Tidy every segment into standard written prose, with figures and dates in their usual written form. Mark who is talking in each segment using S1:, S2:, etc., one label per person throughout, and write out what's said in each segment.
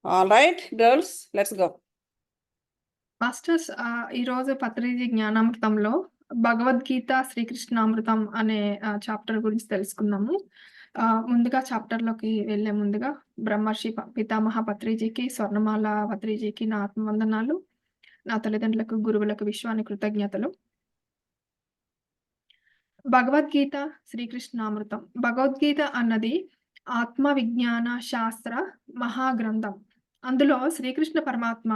S1: All right, girls, let's go.
S2: Masters ఈరోజు పత్రిజీ జ్ఞానామృతంలో భగవద్గీత శ్రీకృష్ణామృతం అనే chapter గురించి తెలుసుకుందాము. ముందుగా చాప్టర్లోకి వెళ్ళే ముందుగా బ్రహ్మర్షి పితామహ పత్రిజీకి, స్వర్ణమాల పత్రిజీకి నా ఆత్మవందనాలు, నా తల్లిదండ్రులకు, గురువులకు విశ్వాని కృతజ్ఞతలు. భగవద్గీత శ్రీకృష్ణామృతం. భగవద్గీత అన్నది ఆత్మ విజ్ఞాన శాస్త్ర మహాగ్రంథం. అందులో శ్రీకృష్ణ పరమాత్మ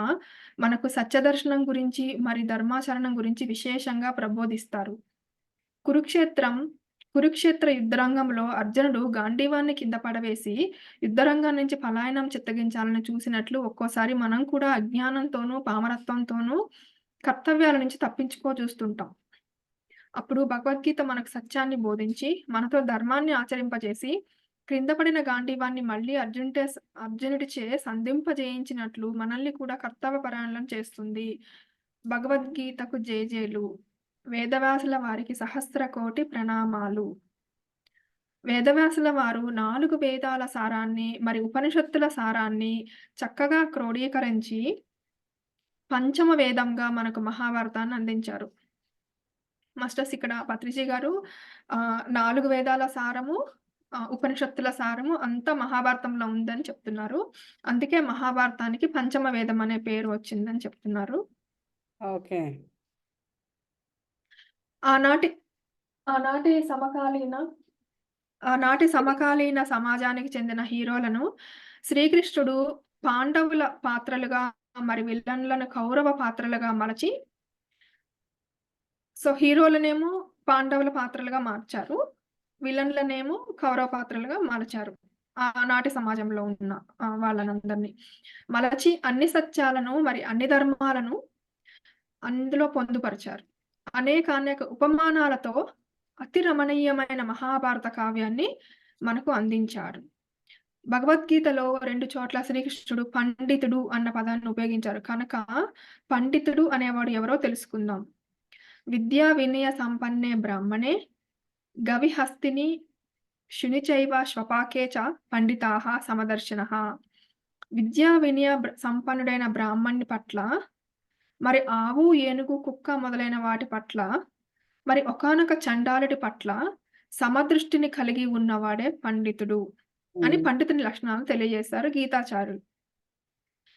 S2: మనకు సత్యదర్శనం గురించి మరి ధర్మాచరణం గురించి విశేషంగా ప్రబోధిస్తారు. కురుక్షేత్ర యుద్ధరంగంలో అర్జునుడు గాంధీవాన్ని కింద పడవేసి యుద్ధరంగం నుంచి పలాయనం చిత్తగించాలని చూసినట్లు ఒక్కోసారి మనం కూడా అజ్ఞానంతోనూ పామరత్వంతోనూ కర్తవ్యాల నుంచి తప్పించుకో చూస్తుంటాం. అప్పుడు భగవద్గీత మనకు సత్యాన్ని బోధించి మనతో ధర్మాన్ని ఆచరింపజేసి క్రింద పడిన గాంధీవాన్ని మళ్ళీ అర్జునుడిచే సంధింపజేయించినట్లు మనల్ని కూడా కర్తవ్య పరాయణలను చేస్తుంది. భగవద్గీతకు జేజేలు. వేదవ్యాసుల వారికి సహస్ర కోటి ప్రణామాలు. వేదవ్యాసుల వారు 4 వేదాల సారాన్ని మరి ఉపనిషత్తుల సారాన్ని చక్కగా క్రోడీకరించి పంచమ వేదంగా మనకు మహాభారతాన్ని అందించారు. మాస్టర్స్ ఇక్కడ పత్రిజీ గారు 4 వేదాల సారము, ఉపనిషత్తుల సారము అంతా మహాభారతంలో ఉందని చెప్తున్నారు. అందుకే మహాభారతానికి పంచమ వేదం అనే పేరు వచ్చిందని చెప్తున్నారు.
S1: ఓకే.
S2: ఆనాటి సమకాలీన సమాజానికి చెందిన హీరోలను శ్రీకృష్ణుడు పాండవుల పాత్రలుగా మరి విలన్లను కౌరవ పాత్రలుగా మలచి, సో హీరోలనేమో పాండవుల పాత్రలుగా మార్చారు, విలన్లనేమో కౌరవ పాత్రలుగా మార్చారు. ఆనాటి సమాజంలో ఉన్న వాళ్ళనందరినీ మలచి అన్ని సత్యాలను మరి అన్ని ధర్మాలను అందులో పొందుపరిచారు. అనేక ఉపమానాలతో అతి రమణీయమైన మహాభారత కావ్యాన్ని మనకు అందించాడు. భగవద్గీతలో 2 చోట్ల శ్రీకృష్ణుడు పండితుడు అన్న పదాన్ని ఉపయోగించారు కనుక పండితుడు అనేవాడు ఎవరో తెలుసుకుందాం. విద్యా వినయ సంపన్నే బ్రాహ్మణే గవిహస్తిని శునిచైవ శ్వపాకే చ పండితాః సమదర్శనః. విద్యా వినయ సంపన్నుడైన బ్రాహ్మణుని పట్ల, మరి ఆవు, ఏనుగు, కుక్క మొదలైన వాటి పట్ల, మరి ఒకానొక చండాలుడి పట్ల సమదృష్టిని కలిగి ఉన్నవాడే పండితుడు అని పండితుని లక్షణాలు తెలియజేశారు గీతాచార్యులు.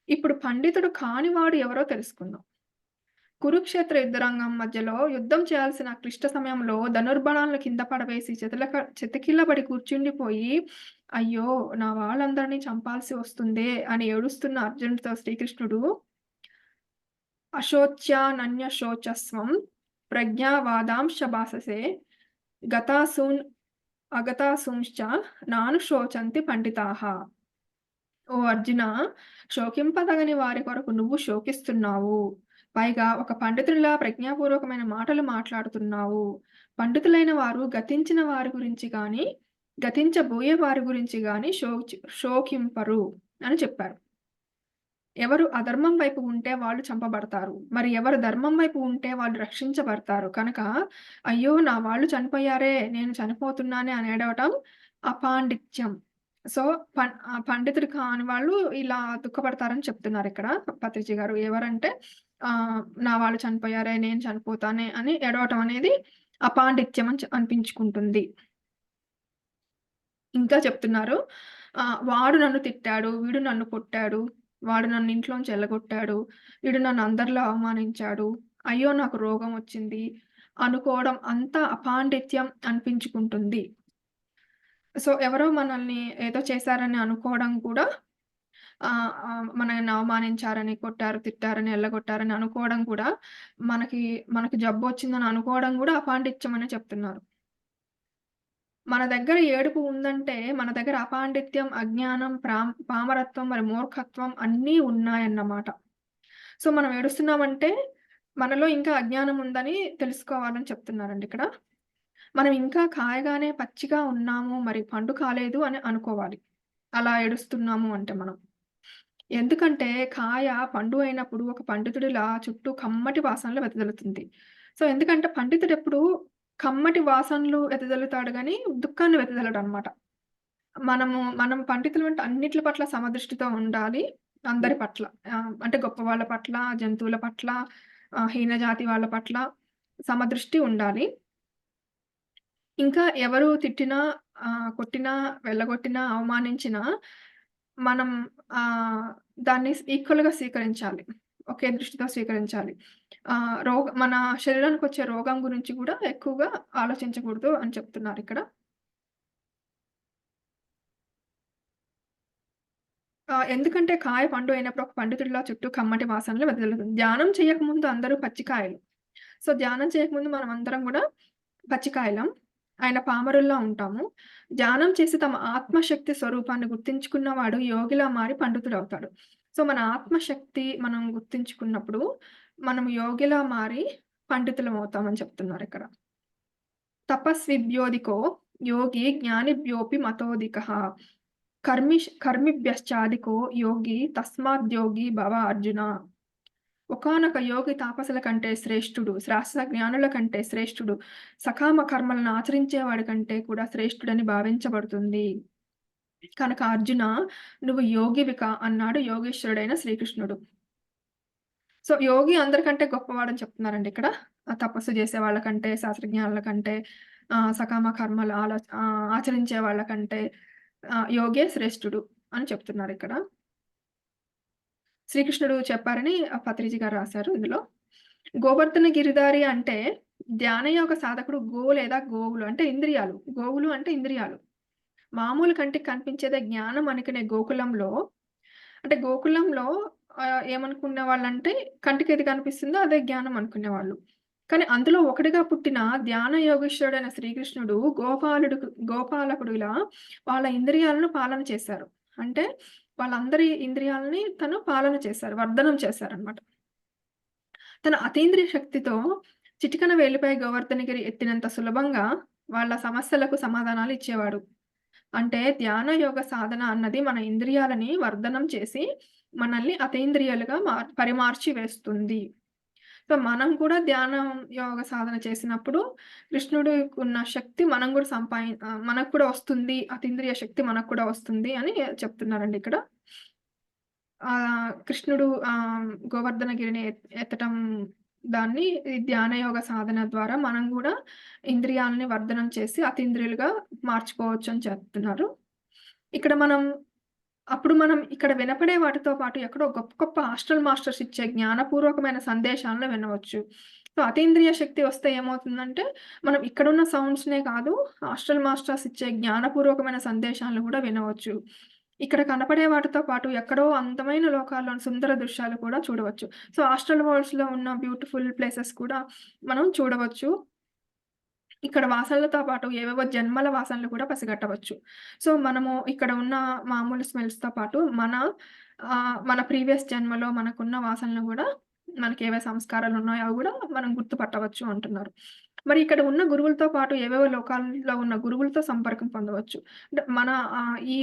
S2: ఇప్పుడు పండితుడు కానివాడు ఎవరో తెలుసుకుందాం. కురుక్షేత్ర యుద్ధరంగం మధ్యలో యుద్ధం చేయాల్సిన క్లిష్ట సమయంలో ధనుర్బాణాలను కింద పడవేసి చెతికిల్లబడి కూర్చుండిపోయి, అయ్యో నా వాళ్ళందరినీ చంపాల్సి వస్తుందే అని ఏడుస్తున్న అర్జునుడితో శ్రీకృష్ణుడు అశోచ్యానన్యశోచస్వం ప్రజ్ఞావాదాంశ భాససే గతాసూన్ అగతాసూంశ్చ నాను శోచంతి పండితాః. ఓ అర్జున, శోకింపదగని వారి కొరకు నువ్వు శోకిస్తున్నావు, పైగా ఒక పండితుడిలా ప్రజ్ఞాపూర్వకమైన మాటలు మాట్లాడుతున్నావు. పండితులైన వారు గతించిన వారి గురించి గాని గతించబోయే వారి గురించి గాని శోకింపరు అని చెప్పారు. ఎవరు అధర్మం వైపు ఉంటే వాళ్ళు చంపబడతారు, మరి ఎవరు ధర్మం వైపు ఉంటే వాళ్ళు రక్షించబడతారు. కనుక అయ్యో నా వాళ్ళు చనిపోయారే, నేను చనిపోతున్నానే అని ఏడవటం అపాండిత్యం. సో పండితుడు కాని వాళ్ళు ఇలా దుఃఖపడతారని చెప్తున్నారు ఇక్కడ పత్రిజీ గారు. ఎవరంటే నా వాళ్ళు చనిపోయారే, నేను చనిపోతానే అని ఏడవటం అనేది అపాండిత్యం అని అనిపించుకుంటుంది. ఇంకా చెప్తున్నారు, వాడు నన్ను తిట్టాడు, వీడు నన్ను కొట్టాడు, వాడు నన్ను ఇంట్లోంచి ఎల్లగొట్టాడు, వీడు నన్ను అందరిలో అవమానించాడు, అయ్యో నాకు రోగం వచ్చింది అనుకోవడం అంతా అపాండిత్యం అనిపించుకుంటుంది. సో ఎవరో మనల్ని ఏదో చేశారని అనుకోవడం కూడా, మనల్ని అవమానించారని, కొట్టారు, తిట్టారని, ఎల్లగొట్టారని అనుకోవడం కూడా, మనకి జబ్బు వచ్చిందని అనుకోవడం కూడా అపాండిత్యం అని చెప్తున్నారు. మన దగ్గర ఏడుపు ఉందంటే మన దగ్గర అపాండిత్యం, అజ్ఞానం, పామరత్వం, మరి మూర్ఖత్వం అన్నీ ఉన్నాయన్నమాట. సో మనం ఏడుస్తున్నామంటే మనలో ఇంకా అజ్ఞానం ఉందని తెలుసుకోవాలని చెప్తున్నారండి ఇక్కడ. మనం ఇంకా కాయగానే పచ్చిగా ఉన్నాము, మరి పండు కాలేదు అని అనుకోవాలి అలా ఏడుస్తున్నాము అంటే మనం. ఎందుకంటే కాయ పండు అయినప్పుడు ఒక పండితుడిలా చుట్టూ కమ్మటి వాసనలు వెదజల్లుతుంది. సో ఎందుకంటే పండితుడు ఎప్పుడు కమ్మటి వాసనలు వెదజల్లుతాడు గాని దుఃఖాన్ని వెదజల్లడు అనమాట. మనం పండితులు అంటే అన్నిట్ల పట్ల సమదృష్టితో ఉండాలి. అందరి పట్ల. అంటే గొప్ప వాళ్ళ పట్ల, జంతువుల పట్ల, హీన జాతి వాళ్ళ పట్ల సమదృష్టి ఉండాలి. ఇంకా ఎవరు తిట్టినా, కొట్టినా, వెళ్ళగొట్టినా, అవమానించినా మనం దాన్ని ఈక్వల్‌గా స్వీకరించాలి. ఒకే దృష్టితో స్వీకరించాలి. మన శరీరానికొచ్చే రోగం గురించి గూడా ఎక్కువగా ఆలోచించకూడదు అని చెప్తున్నారిక్కడ. ఎందుకంటే కాయ పండు అయినప్పుడు ఒక పండితుడిలా చుట్టూ కమ్మటి వాసనలు వెదజల్లుతుంది. ధ్యానం చేయకముందు అందరూ పచ్చికాయలు. సో, ధ్యానం చేయకముందు మనమందరం గూడా పచ్చికాయలం. ఆయన పామరుల్లా ఉంటాము. ధ్యానం చేసి తమ ఆత్మశక్తి స్వరూపాన్ని గుర్తించుకున్నవాడు యోగిలా మారి పండితుడవుతాడు. సో, మన ఆత్మశక్తి మనం గుర్తించుకున్నప్పుడు, మనం యోగిలా మారి పండితులమవుతామని చెప్తున్నారిక్కడ. తపస్విభ్యోధికో యోగి జ్ఞానిభ్యోऽపి మతోధికః. కర్మిభ్యశ్చాధికో యోగి తస్మాద్యోగి భవ అర్జున. ఒకానొక యోగి తాపసుల కంటే శ్రేష్ఠుడు, శాస్త్ర జ్ఞానుల కంటే శ్రేష్ఠుడు, సకామ కర్మలను ఆచరించేవాడి కంటే కూడా శ్రేష్ఠుడని భావించబడుతుంది. కనుక అర్జున నువ్వు యోగివిక అన్నాడు యోగీశ్వరుడైన శ్రీకృష్ణుడు. సో, యోగి అందరికంటే గొప్పవాడని చెప్తున్నారండి ఇక్కడ. తపస్సు చేసే వాళ్ళకంటే, శాస్త్రజ్ఞానుల కంటే, సకామ కర్మలు ఆచరించే వాళ్ళ కంటే యోగే శ్రేష్ఠుడు అని చెప్తున్నారిక్కడ. శ్రీకృష్ణుడు చెప్పారని పత్రిజీ గారు రాశారు ఇందులో. గోవర్ధన గిరిధారి అంటే ధ్యానయోగ సాధకుడు లేదా గోవులు అంటే ఇంద్రియాలు. గోవులు అంటే ఇంద్రియాలు. మామూలు కంటికి కనిపించేదే జ్ఞానం అనుకునే గోకులంలో అంటే గోకులంలో ఏమనుకునేవాళ్ళంటే కంటికేది కనిపిస్తుందో అదే జ్ఞానం అనుకునేవాళ్ళు. కానీ అందులో ఒకటిగా పుట్టిన ధ్యాన యోగీశ్వరుడైన శ్రీకృష్ణుడు గోపాలకుడిలా వాళ్ళ ఇంద్రియాలను పాలన చేశారు. అంటే వాళ్ళందరి ఇంద్రియాలని తను పాలన చేశారు. వర్ధనం చేశారనమాట. తన అతీంద్రియ శక్తితో చిటికన వేలిపై గోవర్ధనగిరి ఎత్తినంత సులభంగా వాళ్ళ సమస్యలకు సమాధానాలు ఇచ్చేవాడు. అంటే ధ్యాన యోగ సాధన అన్నది మన ఇంద్రియాలని వర్ధనం చేసి మనల్ని అతీంద్రియాలుగా పరిమార్చి వేస్తుంది. సో, మనం కూడా ధ్యానం యోగ సాధన చేసినప్పుడు కృష్ణుడికున్న శక్తి మనం గూడా మనకు కూడా వస్తుంది. అతీంద్రియ శక్తి మనకు కూడా వస్తుంది అని చెప్తున్నారండి ఇక్కడ. కృష్ణుడు గోవర్ధనగిరిని ఎత్తటం దాన్ని ఈ ధ్యాన యోగ సాధన ద్వారా మనం గూడా ఇంద్రియాలని వర్ధనం చేసి అతీంద్రియులుగా మార్చుకోవచ్చు అని చెప్తున్నారు. ఇక్కడ మనం ఇక్కడ వినపడే వాటితో పాటు ఎక్కడో గొప్ప గొప్ప హాస్టల్ మాస్టర్స్ ఇచ్చే జ్ఞానపూర్వకమైన సందేశాలను వినవచ్చు. సో, అతీంద్రియ శక్తి వస్తే ఏమవుతుందంటే, మనం ఇక్కడున్న సౌండ్స్‌నే కాదు, హాస్టల్ మాస్టర్స్ ఇచ్చే జ్ఞానపూర్వకమైన సందేశాలను గూడా వినవచ్చు. ఇక్కడ కనపడే వాటితో పాటు ఎక్కడో అందమైన లోకాల్లోని సుందర దృశ్యాలు కూడా చూడవచ్చు. సో, హాస్టల్ వరల్డ్స్‌లో ఉన్న బ్యూటిఫుల్ ప్లేసెస్ కూడా మనం చూడవచ్చు. ఇక్కడ వాసనలతో పాటు ఏవేవో జన్మల వాసనలు కూడా పసిగట్టవచ్చు. సో, మనము ఇక్కడ ఉన్న మామూలు స్మెల్స్‌తో పాటు మన ప్రీవియస్ జన్మలో మనకున్న వాసనలు గూడా మనకేవే సంస్కారాలున్నాయో అవి గూడా మనం గుర్తుపట్టవచ్చు అంటున్నారు. మరి ఇక్కడ ఉన్న గురువులతో పాటు ఏవేవో లోకాల్లో ఉన్న గురువులతో సంపర్కం పొందవచ్చు. అంటే ఈ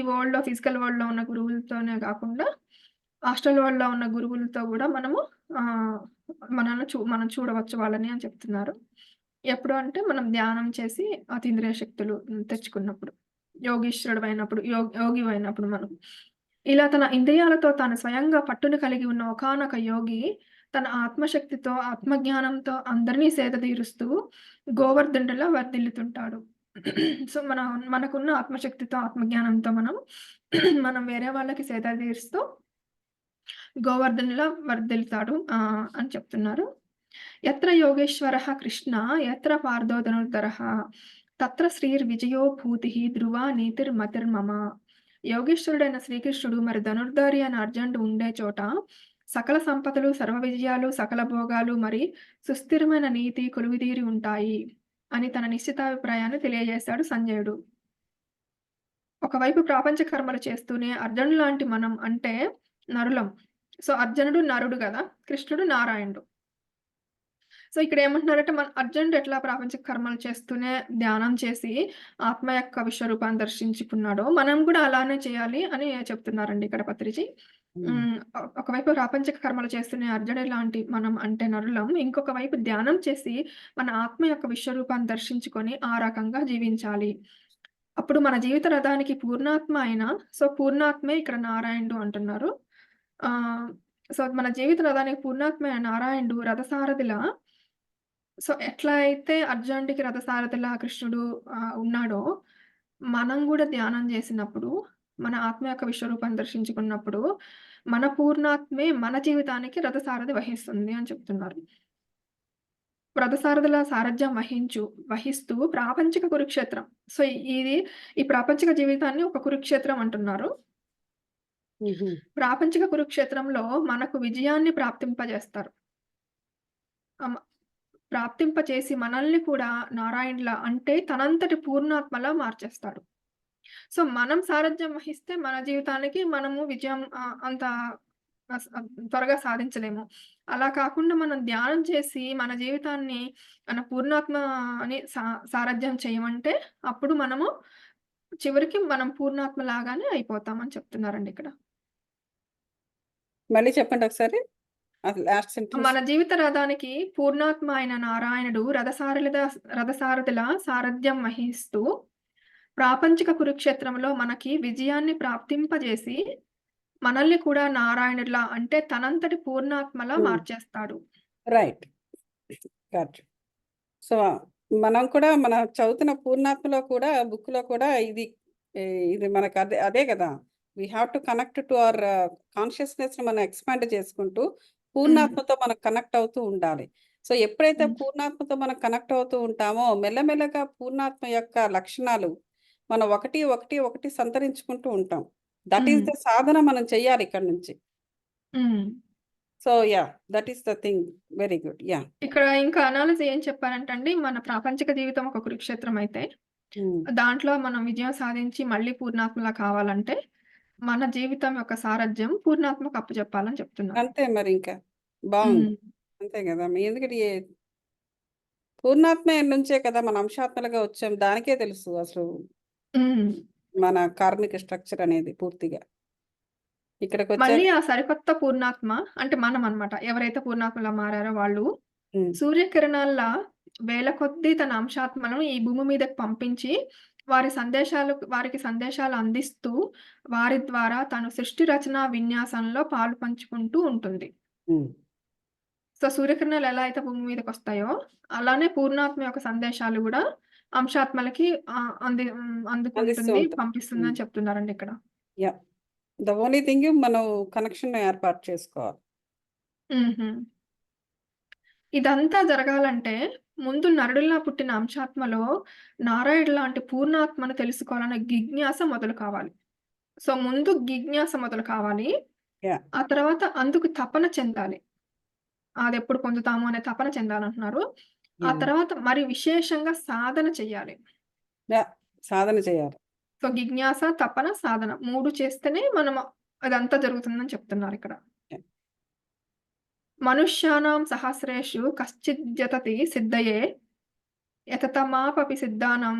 S2: ఫిజికల్ వరల్డ్‌లో ఉన్న గురువులతోనే గాకుండా హాస్టల్ వరల్డ్‌లో ఉన్న గురువులతో గూడా మనము ఆహ్, మనం చూడవచ్చు వాళ్ళని అని చెప్తున్నారు. ఎప్పుడు అంటే మనం ధ్యానం చేసి అతీంద్రియ శక్తులు తెచ్చుకున్నప్పుడు. యోగీశ్వరుడమైనప్పుడు, యోగివైనప్పుడు మనం. ఇలా తన ఇంద్రియాలతో తాను స్వయంగా పట్టును కలిగి ఉన్న ఒకానొక యోగి తన ఆత్మశక్తితో, ఆత్మజ్ఞానంతో అందరినీ సేదతీరుస్తూ గోవర్ధనుడిలా వర్ధిల్లుతుంటాడు. సో, మనకున్న ఆత్మశక్తితో, ఆత్మజ్ఞానంతో మనం వేరే వాళ్ళకి సేద తీరుస్తూ గోవర్ధనులా వర్ధిల్లుతాడు అని చెప్తున్నారు. యత్ర యోగేశ్వరః కృష్ణ యత్ర పార్థో ధనుర్ధరః తత్ర శ్రీర్విజయో భూతిః ధ్రువా నీతిర్మతిర్మమ. యోగేశ్వరుడైన శ్రీకృష్ణుడు మరి ధనుర్ధారి అయిన అర్జునుడు ఉండే చోట సకల సంపదలు, సర్వ విజయాలు, సకల భోగాలు మరి సుస్థిరమైన నీతి కొలువుదీరి ఉంటాయి అని తన నిశ్చితాభిప్రాయాన్ని తెలియజేశాడు సంజయుడు. ఒకవైపు ప్రాపంచ కర్మలు చేస్తూనే అర్జునుడు లాంటి మనం అంటే నరులం. సో, అర్జునుడు నరుడు గదా! కృష్ణుడు నారాయణుడు. సో, ఇక్కడేమంటున్నారంటే అర్జునుడు ఎట్లా ప్రాపంచిక కర్మలు చేస్తూనే ధ్యానం చేసి ఆత్మ యొక్క విశ్వరూపాన్ని దర్శించుకున్నాడో, మనం గూడా అలానే చేయాలి అని చెప్తున్నారండి ఇక్కడ పత్రిజీ. ఒకవైపు ప్రాపంచిక కర్మలు చేస్తూనే అర్జునుడు లాంటి మనం అంటే నరులం. ఇంకొక వైపు ధ్యానం చేసి మన ఆత్మ యొక్క విశ్వరూపాన్ని దర్శించుకొని ఆ రకంగా జీవించాలి. అప్పుడు మన జీవిత రథానికి పూర్ణాత్మ పూర్ణాత్మే ఇక్కడ నారాయణుడు అంటున్నారు. ఆహ్, సో, మన జీవిత రథానికి పూర్ణాత్మైన నారాయణుడు రథసారథిలా సో, ఎట్లా అయితే అర్జునుడికి రథసారథిలా కృష్ణుడు ఉన్నాడో, మనం గూడా ధ్యానం జేసినప్పుడు, మన ఆత్మ యొక్క విశ్వరూపాన్ని దర్శించుకున్నప్పుడు, మన పూర్ణాత్మే మన జీవితానికి రథసారథి వహిస్తుంది అని చెప్తున్నారు. రథసారథుల సారథ్యం వహిస్తూ ప్రాపంచిక కురుక్షేత్రం. సో, ఇది ఈ ప్రాపంచిక జీవితాన్ని ఒక కురుక్షేత్రం అంటున్నారు.
S1: హుహు.
S2: ప్రాపంచిక కురుక్షేత్రంలో మనకు విజయాన్ని ప్రాప్తింపజేస్తారు. అమ ప్రాప్తింపచేసి మనల్ని కూడా నారాయణులా అంటే తనంతటి పూర్ణాత్మలా మార్చేస్తాడు. సో, మనం సారథ్యం వహిస్తే మన జీవితానికి మనము విజయం అంత త్వరగా సాధించలేము. అలా కాకుండా మనం ధ్యానం చేసి మన జీవితాన్ని మన పూర్ణాత్మని సారథ్యం చేయమంటే అప్పుడు మనము చివరికి మనం పూర్ణాత్మ లాగానే అయిపోతామని చెప్తున్నారండి ఇక్కడ.
S1: మళ్ళీ చెప్పండి ఒకసారి. అది లాస్ట్ సెంటెన్స్.
S2: మన జీవిత రథానికి పూర్ణాత్మ అయిన నారాయణుడు రథసారథిలా సారథ్యం వహిస్తూ ప్రాపంచిక కురుక్షేత్రంలో మనకి విజయాన్ని ప్రాప్తింపజేసి, మనల్ని కూడా నారాయణుడిలా అంటే తనంతటి పూర్ణాత్మలా
S1: హ్మ్.
S2: మార్చేస్తాడు.
S1: రైట్. Got you. సో, మనం కూడా మన చదువుతున్న పూర్ణాత్మలో కూడా బుక్‌లో కూడా ఇది మనకు అదే అదే కదా! We have to connect to our కాన్షియస్‌నెస్‌ని మనం ఎక్స్‌పాండ్ చేసుకుంటూ
S2: హ్మ్.
S1: పూర్ణాత్మతో మనం కనెక్ట్ అవుతూ ఉండాలి. సో, ఎప్పుడైతే
S2: హ్మ్.
S1: పూర్ణాత్మతో మనం కనెక్ట్ అవుతూ ఉంటామో మెల్లమెల్లగా పూర్ణాత్మ యొక్క లక్షణాలు మనం ఒకటి సంతరించుకుంటూ ఉంటాం. దట్ ఈస్
S2: హ్మ్.
S1: ద సాధన మనం చెయ్యాలి ఇక్కడి నుంచి.
S2: హ్మ్.
S1: So, yeah! That is the thing. Very good. Yeah!
S2: ఇక్కడ ఇంకా అనాలిసిస్ ఏం చెప్పారంటే అండి, మన ప్రాపంచిక జీవితం ఒక కురుక్షేత్రం అయితే,
S1: హ్మ్.
S2: దాంట్లో మనం విజయం సాధించి మళ్ళీ పూర్ణాత్మలా కావాలంటే, మన జీవితం యొక్క సారథ్యం పూర్ణాత్మకు అప్పజెప్పాలని చెప్తున్నారు.
S1: అంతే మరింక. బావుంది.
S2: హ్మ్.
S1: అంతే గదా! ఎందుకంటే పూర్ణాత్మ నుంచే కదా మన అంశాత్మలుగా వచ్చాం. దానికే తెలుసు అసలు
S2: హ్మ్.
S1: మన కార్మిక స్ట్రక్చర్ అనేది పూర్తిగా.
S2: మళ్ళీ
S1: ఇక్కడికొచ్చాక
S2: ఆ సరికొత్త పూర్ణాత్మ అంటే మనమనమాట. ఎవరైతే పూర్ణాత్మలా మారారో వాళ్ళు
S1: హ్మ్.
S2: సూర్యకిరణాల్లా వేల కొద్దీ తన అంశాత్మలను ఈ భూమి మీదకి పంపించి, వారికి సందేశాలు అందిస్తూ, వారి ద్వారా తను సృష్టి రచన విన్యాసంలో పాలు పంచుకుంటూ ఉంటుంది.
S1: హ్మ్.
S2: సో, సూర్యకిరణాలు ఎలా అయితే భూమి మీదకొస్తాయో, అలానే పూర్ణాత్మ యొక్క సందేశాలు గూడా అంశాత్మలకి
S1: అందిస్తూ
S2: అందుకుంటుంది,
S1: ఉంటాం. హ్మ్.
S2: పంపిస్తుందని చెప్తున్నారండి ఇక్కడ.
S1: యాహ్! ద ఓన్లీ థింగ్ మనం కనెక్షన్ ఏర్పాటు చేసుకోవాలి.
S2: హుహు. ఇదంతా జరగాలంటే, ముందు నరుడిలా పుట్టిన అంశాత్మలో నారాయణుడు లాంటి పూర్ణాత్మను తెలుసుకోవాలనే జిజ్ఞాస మొదలు కావాలి. సో, ముందు జిజ్ఞాస మొదలు కావాలి.
S1: యాహ్!
S2: ఆ తర్వాత అందుకు తపన చెందాలి. అదెప్పుడు పొందుతాము అనే తపన చెందాలంటున్నారు. ఆ
S1: యాహ్!
S2: తర్వాత మరి విశేషంగా సాధన చెయ్యాలి.
S1: యాహ్! సాధన చేయాలి.
S2: సో, జిజ్ఞాస, తపన, సాధన 3 చేస్తేనే మనం అదంతా జరుగుతుందని చెప్తున్నారిక్కడ.
S1: యాహ్!
S2: మనుష్యానాం సహస్రేషు కశ్చిద్యతతి సిద్ధయే యతతమాపపి సిద్ధానాం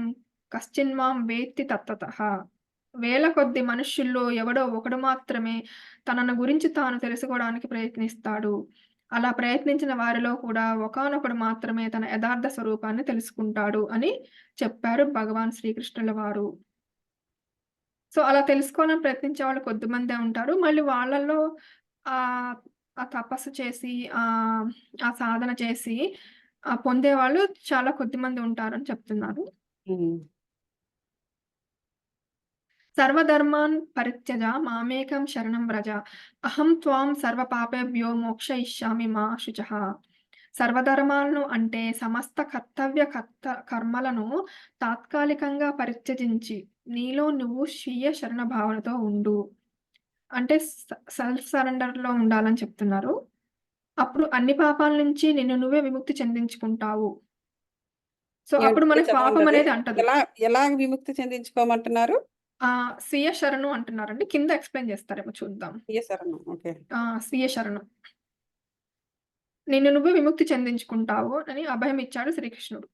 S2: కశ్చిన్మాం వేత్తి తత్వతః. వేల కొద్ది మనుష్యుల్లో ఎవడో ఒకడు మాత్రమే తనను గురించి తాను తెలుసుకోవడానికి ప్రయత్నిస్తాడు. అలా ప్రయత్నించిన వారిలో కూడా ఒకానొకడు మాత్రమే తన యథార్థ స్వరూపాన్ని తెలుసుకుంటాడు అని చెప్పారు భగవాన్ శ్రీకృష్ణుల వారు. సో, అలా తెలుసుకోవాలని ప్రయత్నించే వాళ్ళు కొద్దిమందే ఉంటారు. మళ్ళీ వాళ్ళల్లో ఆహ్, ఆ తపస్సు చేసి ఆ సాధన చేసి పొందేవాళ్ళు చాలా కొద్దిమంది ఉంటారని చెప్తున్నారు.
S1: హ్మ్.
S2: సర్వధర్మాన్ పరిత్యజ మామేకం శరణం వ్రజ. అహం త్వాం సర్వపాపేభ్యో మోక్షయిష్యామి మా శుచః. సర్వధర్మాలను అంటే సమస్త కర్మలను తాత్కాలికంగా పరిత్యజించి, నీలో నువ్వు స్వీయ శరణ భావనతో ఉండు. అంటే సెల్ఫ్ సరెండర్‌లో ఉండాలని చెప్తున్నారు. అప్పుడు అన్ని పాపాల నుంచి నిన్ను నువ్వే విముక్తి చెందించుకుంటావు. సో,
S1: ఏమిటి
S2: అప్పుడు
S1: మళ్ళీ
S2: మనకి పాపం
S1: చదవండది?
S2: అనేది అంటదు.
S1: ఎలా విముక్తి చెందించుకోమంటున్నారు?
S2: స్వీయ శరణు అంటున్నారండి. కింద ఎక్స్‌ప్లెయిన్ చేస్తారేమో చూద్దాం.
S1: స్వీయ శరణం. ఓకే.
S2: స్వీయ శరణం. నిన్ను నువ్వే విముక్తి చెందించుకుంటావు అని అభయం ఇచ్చాడు శ్రీకృష్ణుడు.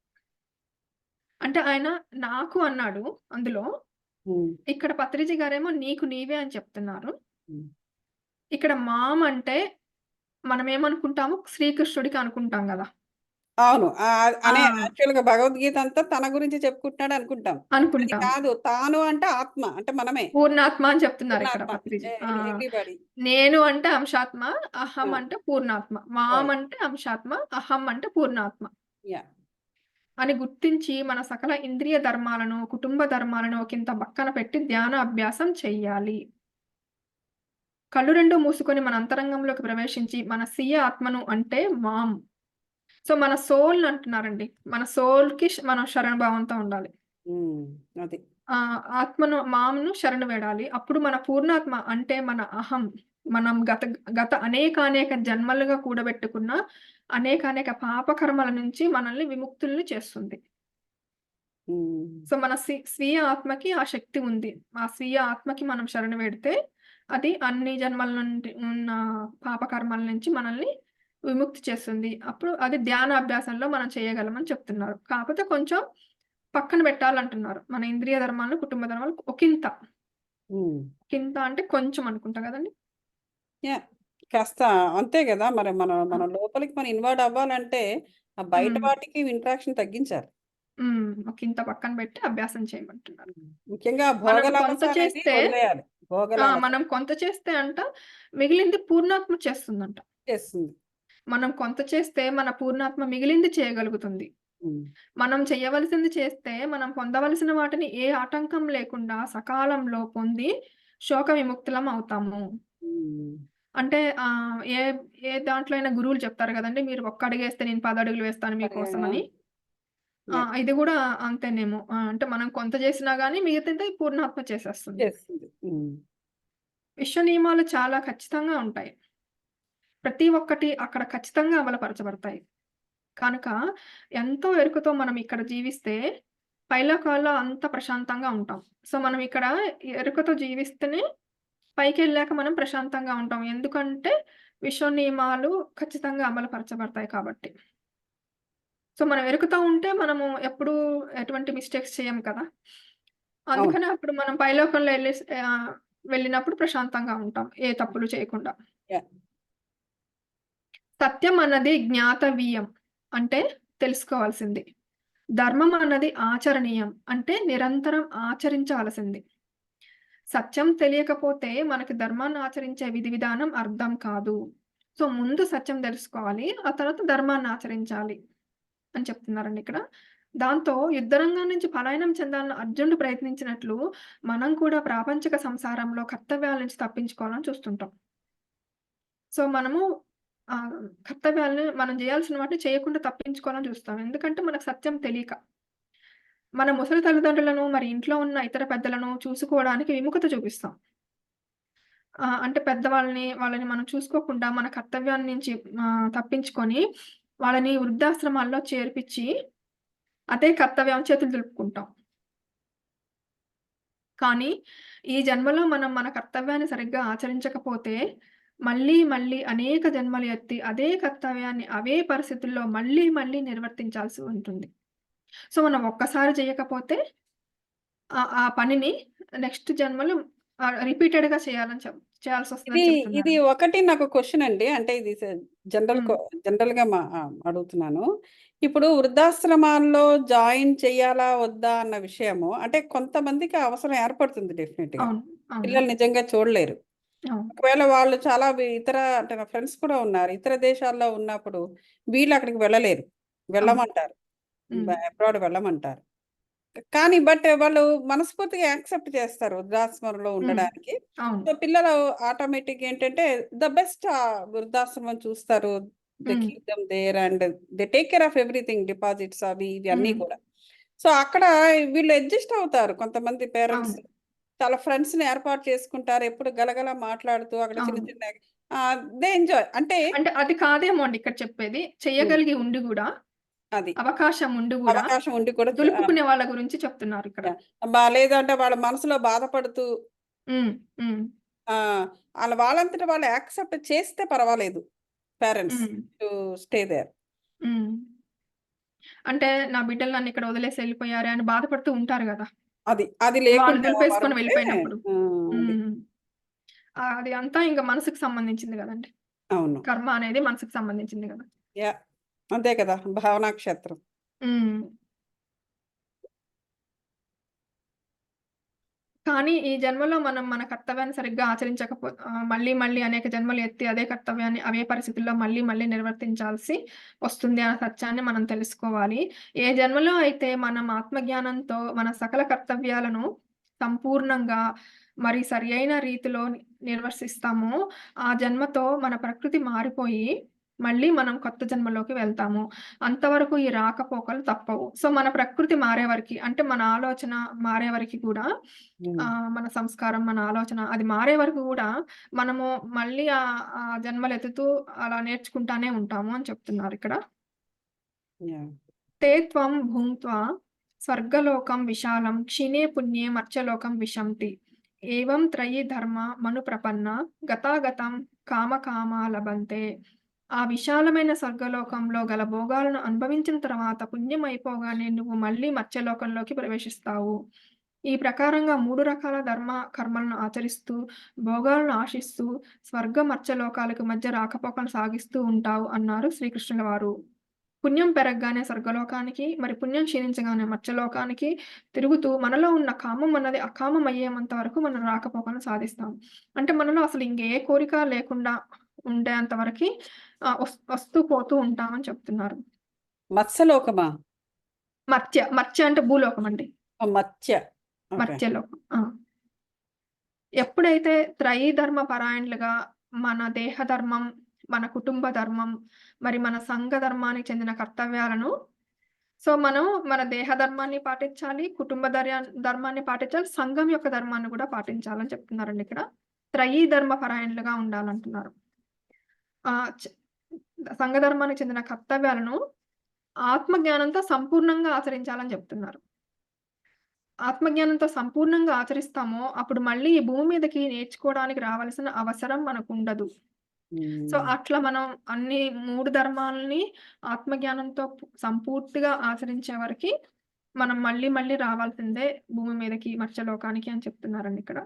S2: అంటే ఆయన నాకు అన్నాడు అందులో.
S1: హ్మ్.
S2: ఇక్కడ పత్రిజీ గారేమో నీకు నీవే అని చెప్తున్నారు.
S1: హ్మ్.
S2: ఇక్కడ మాం అంటే మనమేమనుకుంటాము శ్రీకృష్ణుడికి అనుకుంటాం గదా!
S1: అవును.
S2: ఆ!
S1: అనే యాక్చువల్‌గా భగవద్గీత అంతా తన గురించి చెప్పుకుంటున్నాడు అనుకుంటాం. అది
S2: అనుకుంటాం.
S1: కాదు. తాను అంటే ఆత్మ. అంటే మనమే.
S2: పూర్ణాత్మ అని చెప్తున్నారిక్కడ
S1: పూర్ణాత్మ.
S2: పత్రిజీ. ఆ!
S1: ఎవ్రీబడీ.
S2: నేను అంటే అంశాత్మ, అహం
S1: ఆ!
S2: అంటే పూర్ణాత్మ. మాం
S1: రైట్.
S2: అంటే అంశాత్మ, అహం అంటే పూర్ణాత్మ
S1: యాహ్!
S2: అని గుర్తించి మన సకల ఇంద్రియ ధర్మాలను, కుటుంబ ధర్మాలను ఒకింత పక్కన పెట్టి ధ్యాన అభ్యాసం చెయ్యాలి. కళ్ళు 2 మూసుకొని మన అంతరంగంలోకి ప్రవేశించి మన స్వీయ ఆత్మను అంటే మాం. సో, మన సోల్‌ని అంటున్నారండి. మన సోల్‌కి మనం శరణభావంతో ఉండాలి.
S1: హ్మ్. అది.
S2: ఆత్మను మాంను శరణు వేడాలి. అప్పుడు మన పూర్ణాత్మ అంటే మన అహం. మనం గత అనేకానేక జన్మలుగా కూడబెట్టుకున్న అనేకానేక పాపకర్మల నుంచి మనల్ని విముక్తుల్ని చేస్తుంది.
S1: హ్మ్.
S2: సో, మన స్వీయ ఆత్మకి ఆ శక్తి ఉంది. ఆ స్వీయ ఆత్మకి మనం శరణు వేడితే అది అన్ని జన్మల నుండి ఉన్న పాపకర్మల నుంచి మనల్ని విముక్తి చేస్తుంది. అప్పుడు అది ధ్యాన అభ్యాసంలో మనం చేయగలమని చెప్తున్నారు. కాపోతే కొంచెం పక్కన పెట్టాలంటున్నారు. మన ఇంద్రియ ధర్మాలను, కుటుంబ ధర్మాలు ఒకింత.
S1: హ్మ్.
S2: ఒకింత అంటే కొంచెం అనుకుంటా గదండీ!
S1: యాహ్! కాస్త అంతే గదా! మరి
S2: ఆ!
S1: మన లోపలికి మనం ఇన్వాల్వ్ అవ్వాలంటే, ఆ బయట
S2: హ్మ్.
S1: వాటికి ఇంటరాక్షన్ తగ్గించాలి.
S2: హ్మ్. ఒకింత పక్కన పెట్టి అభ్యాసం చేయమంటున్నారు.
S1: హ్మ్. ముఖ్యంగా
S2: మనం
S1: భోగలాలస
S2: కొంత
S1: అనేది
S2: చేస్తే
S1: వదిలేయాలి. భోగలాలస
S2: మనం కొంత చేస్తే మిగిలింది పూర్ణాత్మ చేస్తుందంట.
S1: చేస్తుంది.
S2: మనం కొంత చేస్తే మన పూర్ణాత్మ మిగిలింది చేయగలుగుతుంది.
S1: హ్మ్.
S2: మనం చేయవలసింది చేస్తే మనం పొందవలసిన వాటిని ఏ ఆటంకం లేకుండా సకాలంలో పొంది శోక విముక్తులం అవుతాము.
S1: హ్మ్.
S2: అంటే ఏ ఏ దాంట్లో అయినా గురువులు చెప్తారు గదండీ! మీరు ఒక్క అడుగేస్తే నేను 10 అడుగులు వేస్తాను
S1: ఆ!
S2: మీకోసమని.
S1: యాహ్!
S2: ఇది గూడా అంతేనేమో. అంటే మనం కొంత చేసినా గాని మిగతాది పూర్ణాత్మ చేసేస్తుంది.
S1: చేస్తుంది. హ్మ్.
S2: విశ్వ నియమాలు చాలా ఖచ్చితంగా ఉంటాయి. ప్రతి ఒక్కటి అక్కడ ఖచ్చితంగా అమలుపరచబడతాయి. కనుక ఎంతో ఎరుకతో మనం ఇక్కడ జీవిస్తే పైలోకాల్లో అంత ప్రశాంతంగా ఉంటాం. సో, మనం ఇక్కడ ఎరుకతో జీవిస్తేనే పైకెళ్ళాక మనం ప్రశాంతంగా ఉంటాం. ఎందుకంటే విశ్వ నియమాలు ఖచ్చితంగా అమలుపరచబడతాయి కాబట్టి. సో, మనం ఎరుకుతో ఉంటే మనము ఎప్పుడూ ఎటువంటి మిస్టేక్స్ చేయం కదా!
S1: అవును.
S2: అందుకని అప్పుడు మనం పైలోకంలో వెళ్ళినప్పుడు ప్రశాంతంగా ఉంటాం. ఏ తప్పులు చేయకుండా.
S1: యాహ్!
S2: సత్యం అన్నది జ్ఞాతవీయం. అంటే తెలుసుకోవాల్సింది. ధర్మం అన్నది ఆచరణీయం. అంటే నిరంతరం ఆచరించవలసింది. సత్యం తెలియకపోతే మనకి ధర్మాన్ని ఆచరించే విధి విధానం అర్థం కాదు. సో, ముందు సత్యం తెలుసుకోవాలి. ఆ తర్వాత ధర్మాన్ని ఆచరించాలి అని చెప్తున్నారండి ఇక్కడ. దాంతో యుద్ధరంగం నుంచి పలాయనం చెందాలని అర్జునుడు ప్రయత్నించినట్లు, మనం కూడా ప్రాపంచిక సంసారంలో కర్తవ్యాల నుంచి తప్పించుకోవాలని చూస్తుంటాం. సో, మనము ఆహ్, కర్తవ్యాలను మనం జేయాల్సిన వాటిని చేయకుండా తప్పించుకోవాలని చూస్తాం. ఎందుకంటే మనకు సత్యం తెలీక. మన ముసలి తల్లిదండ్రులను, మరి ఇంట్లో ఉన్న ఇతర పెద్దలను చూసుకోవడానికి విముఖత చూపిస్తాం. అంటే వాళ్ళని మనం చూసుకోకుండా మన కర్తవ్యాల నుంచి తప్పించుకొని, వాళ్ళని వృద్ధాశ్రమాల్లో చేర్పిచ్చి, అదే కర్తవ్యం అని చేతులు దులుపుకుంటాం. కానీ, ఈ జన్మలో మనం మన కర్తవ్యాన్ని సరిగ్గా ఆచరించకపోతే, మళ్ళీ, మళ్ళీ అనేక జన్మలు ఎత్తి అదే కర్తవ్యాన్ని అవే పరిస్థితుల్లో మళ్ళీ, మళ్ళీ నిర్వర్తించాల్సి ఉంటుంది. సో, మనం ఒక్కసారి చేయకపోతే ఆ పనిని నెక్స్ట్ జన్మలో రిపీటెడ్‌గా
S1: ఇది
S2: చేయాల్సొస్తుందని
S1: ఇది
S2: చెప్తున్నారండి.
S1: ఒకటి నాకు క్వెషన్ అండి. అంటే ఇది జనరల్
S2: హ్మ్.
S1: కొ జనరల్‌గా అడుగుతున్నాను. ఇప్పుడు వృద్ధాశ్రమాల్లో జాయిన్ చేయాలా? వద్దా? అన్న విషయము అంటే కొంతమందికి ఆ అవసరం ఏర్పడుతుంది డెఫినిట్‌గా.
S2: అవును. అవును.
S1: పిల్లలు నిజంగా చూడలేరు.
S2: అవును.
S1: ఒకవేళ వాళ్ళు చాలా ఇతర అంటే నా ఫ్రెండ్స్ కూడా ఉన్నారు. ఇతర దేశాల్లో ఉన్నప్పుడు వీళ్ళు అక్కడికి వెళ్ళలేరు.
S2: అవును.
S1: వెళ్ళమంటారు.
S2: హ్మ్.
S1: అబ్రాడ్ వెళ్ళమంటారు. కానీ వాళ్ళు మనస్ఫూర్తిగా యాక్సెప్ట్ చేస్తారు వృద్ధాశ్రమంలో
S2: హ్మ్.
S1: ఉండడానికి.
S2: అవును.
S1: సో, పిల్లలు ఆటోమేటిక్‌గా ఏంటంటే ద బెస్ట్ వృద్ధాశ్రమం చూస్తారు. They
S2: hmm.
S1: Keep them there and they take care of everything deposits అవి ఇవి అన్నీ
S2: హ్మ్.
S1: కూడా. సో, అక్కడ వీళ్ళు అడ్జస్ట్ అవుతారు. కొంతమంది పేరెంట్స్
S2: అవును.
S1: చాలా ఫ్రెండ్స్‌ని ఏర్పాటు చేసుకుంటారు. ఎప్పుడు గలగల మాట్లాడుతూ అక్కడ చిన్న
S2: అవును.
S1: చిన్న దే ఎంజాయ్ అంటే
S2: అంటే అది కాదేమో అండి ఇక్కడ చెప్పేది.
S1: హ్మ్.
S2: చెయ్యగలిగి ఉండి గూడా,
S1: అది.
S2: అవకాశం ఉండి గూడా,
S1: అవకాశం ఉండి కూడా
S2: దులుపుకునే వాళ్ళ గురించి చెప్తున్నారిక్కడ.
S1: యాహ్! లేదంటే వాళ్ళ మనసులో బాధపడుతూ
S2: హ్మ్. హ్మ్.
S1: ఆ! వాళ్ళంతట వాళ్ళు యాక్సెప్ట్ చేస్తే పర్వాలేదు parents
S2: hmm.
S1: To stay there.
S2: Hmm. అంటే నా బిడ్డలు నన్నిక్కడ వదిలేసి ఎళ్ళిపోయారే అని బాధపడుతూ ఉంటారు గదా!
S1: అది
S2: వాళ్ళు
S1: లేకుండా
S2: దులిపేసుకొని
S1: మరుంటే
S2: వెళ్ళిపోయినప్పుడు.
S1: అది.
S2: హ్మ్. అది అంతా ఇంక మనసుకు సంబంధించింది గదండీ.
S1: అవును.
S2: కర్మ అనేది మనసుకు సంబంధించింది గదా!
S1: యాహ్! అంతే కదా, భావనాక్షేత్రం.
S2: హ్మ్. కానీ ఈ జన్మలో మనం మన కర్తవ్యాన్ని సరిగ్గా మళ్ళీ మళ్ళీ అనేక జన్మలు ఎత్తి అదే కర్తవ్యాన్ని అవే పరిస్థితుల్లో మళ్ళీ మళ్ళీ నిర్వర్తించాల్సి వస్తుంది అనే సత్యాన్ని మనం తెలుసుకోవాలి. ఏ జన్మలో అయితే మనం ఆత్మజ్ఞానంతో మన సకల కర్తవ్యాలను సంపూర్ణంగా మరి సరియైన రీతిలో నిర్వర్తిస్తామో, ఆ జన్మతో మన ప్రకృతి మారిపోయి మళ్ళీ మనం కొత్త జన్మలోకి వెళ్తాము. అంతవరకు ఈ రాకపోకలు తప్పవు. సో, మన ప్రకృతి మారే వరకి అంటే మన ఆలోచన మారే వరకి కూడా
S1: ఉమ్,
S2: మన సంస్కారం, మన ఆలోచన అది మారే వరకు గూడా మనము మళ్ళీ ఆ జన్మలెత్తుతూ అలా నేర్చుకుంటానే ఉంటాము అని చెప్తున్నారిక్కడ.
S1: yeah.
S2: తే త్వం భుంక్త్వా స్వర్గలోకం విశాలం క్షీణే పుణ్యే మర్త్యలోకం విశంతి. ఏవం త్రయీ ధర్మ మనుప్రపన్న గతాగతం కామకామా లభంతే. ఆ విశాలమైన స్వర్గలోకంలో గల భోగాలను అనుభవించిన తర్వాత పుణ్యం అయిపోగానే నువ్వు మళ్ళీ మర్త్యలోకంలోకి ప్రవేశిస్తావు. ఈ ప్రకారంగా 3 రకాల ధర్మ కర్మలను ఆచరిస్తూ, భోగాలను ఆశిస్తూ, స్వర్గ మర్త్యలోకాలకు మధ్య రాకపోకలు సాగిస్తూ ఉంటావు అన్నారు శ్రీకృష్ణుల వారు. పుణ్యం పెరగగానే స్వర్గలోకానికి, మరి పుణ్యం క్షీణించగానే మర్త్యలోకానికి తిరుగుతూ మనలో ఉన్న కామం అన్నది అకామం అయ్యేంత వరకు మనం రాకపోకలను సాధిస్తాం. అంటే మనలో అసలు ఇంకే కోరిక లేకుండా ఉండేంత వరకి వస్తూ పోతూ ఉంటామని చెప్తున్నారు.
S1: మత్స్యలోకమా?
S2: మర్త్య అంటే భూలోకం అండి.
S1: మత్స్య. ఓకే.
S2: మర్త్యలోకం. ఆ! ఎప్పుడైతే త్రయీధర్మ పరాయణులుగా మన దేహ ధర్మం, మన కుటుంబ ధర్మం, మరి మన సంఘ ధర్మానికి చెందిన కర్తవ్యాలను మనం మన దేహ ధర్మాన్ని పాటించాలి, కుటుంబ ధర్మాన్ని పాటించాలి, సంఘం యొక్క ధర్మాన్ని కూడా పాటించాలని చెప్తున్నారండి ఇక్కడ. త్రయీధర్మ పరాయణులుగా ఉండాలంటున్నారు. ఆహ్, చ సంఘ ధర్మానికి చెందిన కర్తవ్యాలను ఆత్మజ్ఞానంతో సంపూర్ణంగా ఆచరించాలని చెప్తున్నారు. ఆత్మజ్ఞానంతో సంపూర్ణంగా ఆచరిస్తామో, అప్పుడు మళ్ళీ ఈ భూమి మీదకి నేర్చుకోవడానికి రావాల్సిన అవసరం మనకుండదు. సో,
S1: ఉమ్,
S2: అట్లా మనం అన్ని 3 ధర్మాలని ఆత్మజ్ఞానంతో సంపూర్తిగా ఆచరించే వరకి మనం మళ్ళీ మళ్ళీ రావాల్సిందే భూమి మీదకి, మర్త్యలోకానికి అని చెప్తున్నారండి ఇక్కడ.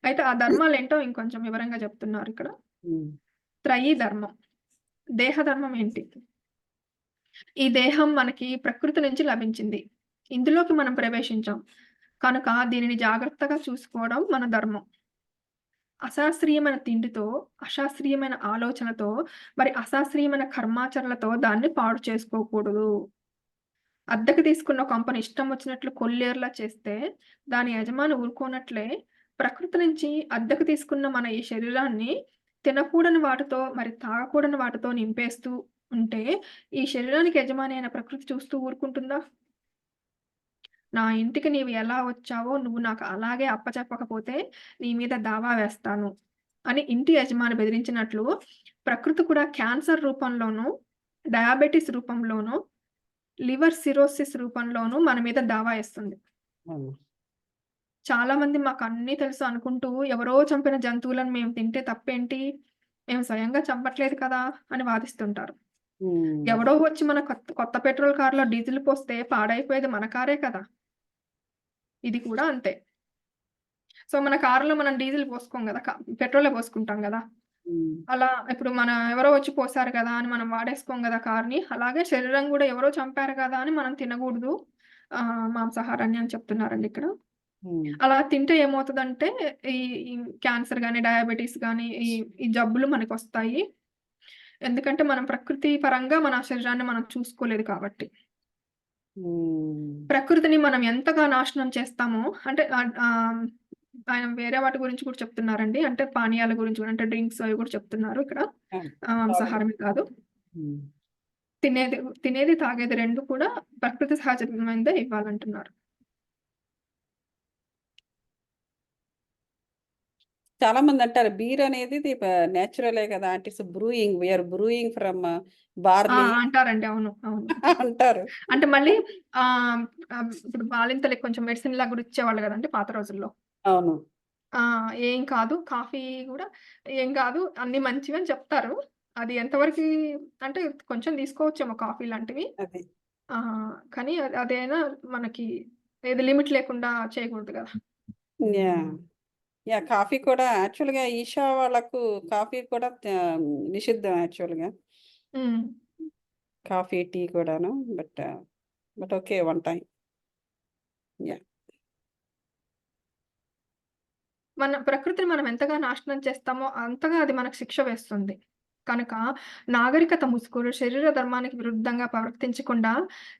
S2: అయితే ఆ ధర్మాలేంటో ఇంకొంచెం వివరంగా చెప్తున్నారిక్కడ.
S1: ఉమ్,
S2: త్రయీ ధర్మం. దేహ ధర్మం ఏంటి? ఈ దేహం మనకి ప్రకృతి నుంచి లభించింది. ఇందులోకి మనం ప్రవేశించాం. కనుక దీనిని జాగ్రత్తగా చూసుకోవడం మన ధర్మం. అశాస్త్రీయమైన తిండితో, అశాస్త్రీయమైన ఆలోచనతో, మరి అశాస్త్రీయమైన కర్మాచరణలతో దాన్ని పాడు చేసుకోకూడదు. అద్దెకు తీసుకున్న కొంపని ఇష్టం వచ్చినట్లు కొల్లేరులా చేస్తే, దాని యజమాని ఊరుకోనట్లే, ప్రకృతి నుంచి అద్దెకు తీసుకున్న మన ఈ శరీరాన్ని తినకూడని వాటితో, మరి తాగకూడని వాటితో నింపేస్తూ ఉంటే, ఈ శరీరానికి యజమాని అయిన ప్రకృతి చూస్తూ ఊరుకుంటుందా? నా ఇంటికి నీవు ఎలా వచ్చావో నువ్వు నాకు అలాగే అప్పచెప్పకపోతే నీ మీద దావా వేస్తాను అని ఇంటి యజమాని బెదిరించినట్లు ప్రకృతి కూడా క్యాన్సర్ రూపంలోనూ, డయాబెటిస్ రూపంలోనూ, లివర్ సిరోసిస్ రూపంలోనూ మన మీద దావా ఏస్తుంది.
S1: అవును.
S2: చాలా మంది మాకన్నీ తెలుసు అనుకుంటూ ఎవరో చంపిన జంతువులను మేము తింటే తప్పేంటి? మేము స్వయంగా చంపట్లేదు కదా! అని వాదిస్తుంటారు.
S1: ఉమ్,
S2: ఎవడో వచ్చి మన కొత్త కొత్త పెట్రోల్ కార్‌లో డీజిల్ పోస్తే పాడైపోయేది మన కారే కదా! ఇది కూడా అంతే. సో, మన కారులో మనం డీజిల్ పోసుకోం గదా! పెట్రోలే పోసుకుంటాం గదా!
S1: ఉమ్,
S2: అలా ఇప్పుడు ఎవరో వచ్చి పోసారు గదా! అని మనం వాడేసుకోం గదా కార్‌ని. అలాగే శరీరం గూడా ఎవరో చంపారు గదా! అని మనం తినగూడదు. మాంసాహారాన్ని అని చెప్తున్నారండి ఇక్కడ.
S1: ఉమ్.
S2: అలా తింటే ఏమవుతదంటే ఈ ఈ క్యాన్సర్ గాని, డయాబెటిస్ గాని ఈ జబ్బులు మనకొస్తాయి. ఎందుకంటే మనం ప్రకృతి పరంగా మన శరీరాన్ని మనం చూసుకోలేదు కాబట్టి.
S1: ఉమ్.
S2: ప్రకృతిని మనం ఎంతగా నాశనం చేస్తామో అంటే ఆయన వేరే వాటి గురించి కూడా చెప్తున్నారండి. అంటే పానీయాల గురించి కూడా అంటే డ్రింక్స్ అవి కూడా చెప్తున్నారు ఇక్కడ.
S1: అవును.
S2: మాంసాహారమే కాదు.
S1: ఉమ్.
S2: తినేది తినేది, తాగేది 2 కూడా ప్రకృతి సహజమైనదే ఇవ్వాలంటున్నారు.
S1: చాలా మంది అంటారు బీర్ అనేది నేచురలే కదా, అంటే it's brewing, we are brewing from barley
S2: అంటారండి. అవును. అవును.
S1: అంటారు.
S2: అంటే మళ్ళీ ఆహ్, ఇప్పుడు బాలింతలకి కొంచెం మెడిసిన్‌లాగా కూడా ఇచ్చేవాళ్ళు గదండీ పాత రోజుల్లో.
S1: అవును.
S2: ఏం కాదు. కాఫీ గూడా ఏం గాదు. అన్నీ మంచివే అని చెప్తారు. అది ఎంతవరకి అంటే కొంచెం తీసుకోవచ్చేమో కాఫీ లాంటివి.
S1: అది.
S2: కానీ అదైనా మనకి ఏది లిమిట్ లేకుండా చేయకూడదు గదా!
S1: యాహ్! యాహ్! కాఫీ కూడా యాక్చువల్‌గా ఈషా వాళ్ళకు కాఫీ కూడా నిషిద్ధం యాక్చువల్‌గా.
S2: హ్మ్.
S1: కాఫీ, టీ కూడాను. But okay. One time. Yeah!
S2: మన ప్రకృతిని మనం ఎంతగా నాశనం చేస్తామో అంతగా అది మనకు శిక్ష వేస్తుంది. కనుక నాగరికత ముసుగులు శరీర ధర్మానికి విరుద్ధంగా ప్రవర్తించకుండా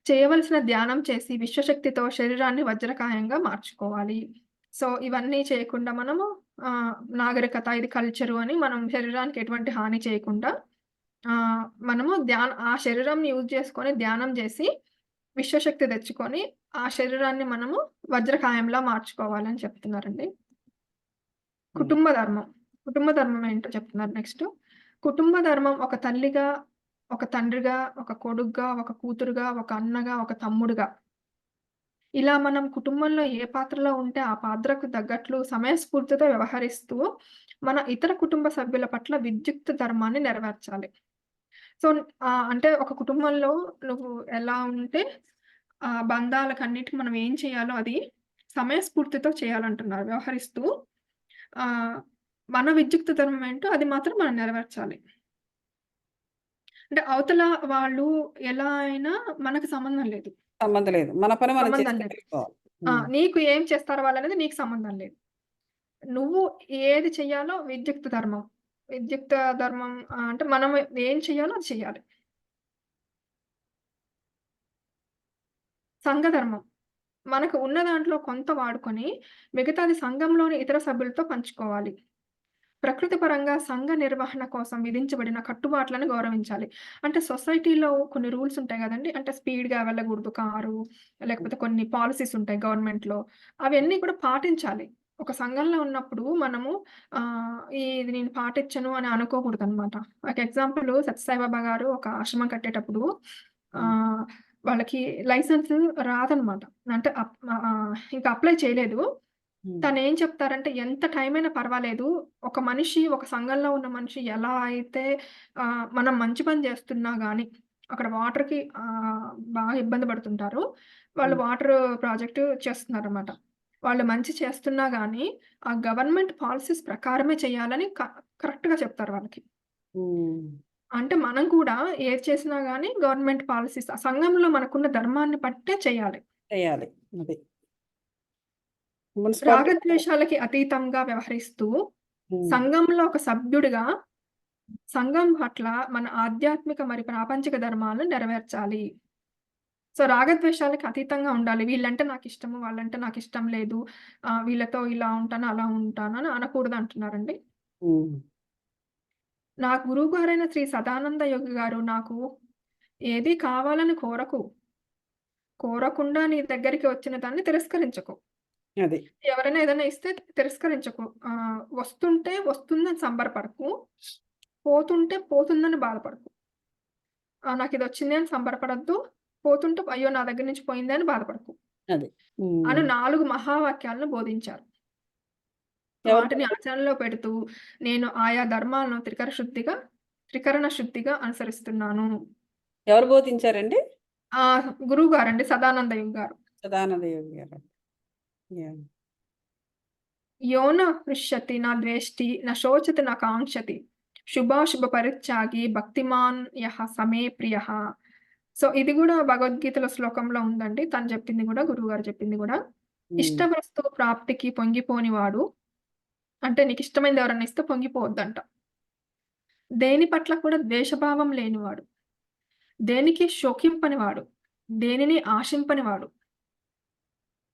S2: చేయవలసిన ధ్యానం చేసి విశ్వశక్తితో శరీరాన్ని వజ్రకాయంగా మార్చుకోవాలి. సో, ఇవన్నీ చేయకుండా మనము నాగరికత ఇది కల్చరు అని మనం శరీరానికి ఎటువంటి హాని చేయకుండా మనము ఆ శరీరంని యూజ్ చేసుకొని ధ్యానం జేసి విశ్వశక్తి తెచ్చుకొని ఆ శరీరాన్ని మనము వజ్రకాయంలా మార్చుకోవాలని చెప్తున్నారండి.
S1: హ్మ్.
S2: కుటుంబ ధర్మం. కుటుంబ ధర్మం ఏంటో చెప్తున్నారు నెక్స్టు. కుటుంబ ధర్మం ఒక తల్లిగా, ఒక తండ్రిగా, ఒక కొడుగ్గా, ఒక కూతురుగా, ఒక అన్నగా, ఒక తమ్ముడుగా ఇలా మనం కుటుంబంలో ఏ పాత్రలో ఉంటే ఆ పాత్రకు తగ్గట్లు సమయస్ఫూర్తితో వ్యవహరిస్తూ, మన ఇతర కుటుంబ సభ్యుల పట్ల విద్యుక్త ధర్మాన్ని నెరవేర్చాలి. సో, అంటే ఒక కుటుంబంలో నువ్వు ఎలా ఉంటే బంధాలకన్నిటికి మనం ఏం చేయాలో అది సమయస్ఫూర్తితో చేయాలంటున్నారు. వ్యవహరిస్తూ ఆహ్, మన విద్యుక్త ధర్మం ఏంటో అది మాత్రం మనం నెరవేర్చాలి. అంటే అవతల వాళ్ళు ఎలా అయినా మనకు సంబంధం లేదు.
S1: సంబంధం లేదు. మన పని మనం
S2: సంబంధం
S1: చేసుకుంటూ
S2: లేదు.
S1: వెళ్ళిపోవాలి. హ్మ్.
S2: నీకు ఏం చేస్తారు వాళ్ళనేది నీకు సంబంధం లేదు. నువ్వు ఏది చెయ్యాలో విద్యుక్త ధర్మం. విద్యుక్త ధర్మం అంటే మనం ఏం చెయ్యాలో అది చెయ్యాలి. సంఘ ధర్మం. మనకు ఉన్న దాంట్లో కొంత వాడుకొని మిగతాది సంఘంలోని ఇతర సభ్యులతో పంచుకోవాలి. ప్రకృతి పరంగా సంఘ నిర్వహణ కోసం విధించబడిన కట్టుబాట్లను గౌరవించాలి. అంటే సొసైటీలో కొన్ని రూల్స్ ఉంటాయి గదండీ! అంటే స్పీడ్‌గా వెళ్ళగూడదు కారు, లేకపోతే కొన్ని పాలిసీస్ ఉంటాయి గవర్నమెంట్‌లో. అవన్నీ కూడా పాటించాలి. ఒక సంఘంలో ఉన్నప్పుడు మనము ఇది నేను పాటిచ్చను అని అనుకోకూడదనమాట. ఒక ఎగ్జాంపుల్ సత్యసాయిబాబా గారు ఒక ఆశ్రమం కట్టేటప్పుడు
S1: హ్మ్.
S2: ఆహ్, వాళ్ళకి లైసెన్స్ రాదనమాట. అంటే ఇంకా అప్లై చేయలేదు.
S1: హ్మ్.
S2: తనేం చెప్తారంటే, ఎంత టైమైనా పర్వాలేదు. ఒక మనిషి, ఒక సంఘంలో ఉన్న మనిషి ఎలా అయితే మనం మంచి పని చేస్తున్నా గాని, అక్కడ వాటర్‌కి బాగా ఇబ్బంది పడుతుంటారు. వాళ్ళు
S1: హ్మ్.
S2: వాటర్ ప్రాజెక్ట్ చేస్తున్నారనమాట. వాళ్ళు మంచి చేస్తున్నా గాని, ఆ గవర్నమెంట్ పాలిసీస్ ప్రకారమే చేయాలని కరెక్ట్‌గా చెప్తారు వాళ్ళకి.
S1: హ్మ్.
S2: అంటే మనం కూడా ఏది చేసినా గాని గవర్నమెంట్ పాలిసీస్ ఆ సంఘంలో మనకున్న ధర్మాన్ని బట్టే చేయాలి.
S1: చేయాలి. అది. మున్సిపాలిటీ కూడా.
S2: రాగద్వేషాలకి అతీతంగా వ్యవహరిస్తూ,
S1: హ్మ్.
S2: సంఘంలో ఒక సభ్యుడిగా సంఘం పట్ల మన ఆధ్యాత్మిక మరి ప్రాపంచిక ధర్మాలను నెరవేర్చాలి. సో, రాగద్వేషాలకి అతీతంగా ఉండాలి. వీళ్ళంటే నాకిష్టము, వాళ్ళంటే నాకిష్టం లేదు. వీళ్ళతో ఇలా ఉంటాను, అలా ఉంటాను అని అనకూడదంటున్నారండి.
S1: హ్మ్.
S2: నా గురువుగారైన శ్రీ సదానంద యోగి గారు నాకు ఏది కావాలని కోరకు. కోరకుండా నీ దగ్గరికి వచ్చిన దాన్ని తిరస్కరించకు.
S1: అది.
S2: ఎవరైనా ఏదైనా ఇస్తే తిరస్కరించకు. వస్తుంటే వస్తుందని సంబరపడకు. పోతుంటే పోతుందని బాధపడకు. నాకిదొచ్చింది అని సంబరపడొద్దు. పోతుంటే అయ్యో! నా దగ్గర నుంచి పోయిందే అని బాధపడకు.
S1: అది. హ్మ్.
S2: అను 4 మహావాక్యాలను బోధించారు.
S1: ఎవరు
S2: వాటిని ఆచరణలో పెడుతూ నేను ఆయా ధర్మాలను త్రికరణ శుద్ధిగా అనుసరిస్తున్నాను.
S1: ఎవరు బోధించారండి?
S2: గురువుగారండి సదానందయ్య గారు.
S1: సదానంద యోగి గారు. యాహ్!
S2: యో న హృష్యతి న ద్వేష్టి న శోచతి న కాంక్షతి. శుభాశుభ పరిత్యాగి భక్తిమాన్ యః సమే ప్రియః. సో, ఇది గూడా భగవద్గీతలో శ్లోకంలో ఉందండి. తను చెప్పింది గూడా, గురువుగారు చెప్పింది గూడా. ఇష్ట
S1: హ్మ్.
S2: వస్తువు ప్రాప్తికి పొంగిపోనివాడు అంటే నీకిష్టమైనది ఎవరన్నా ఇస్తే పొంగిపోవద్దంట. దేని పట్ల కూడా ద్వేషభావం లేనివాడు. దేనికి శోకింపనివాడు. దేనిని ఆశింపనివాడు.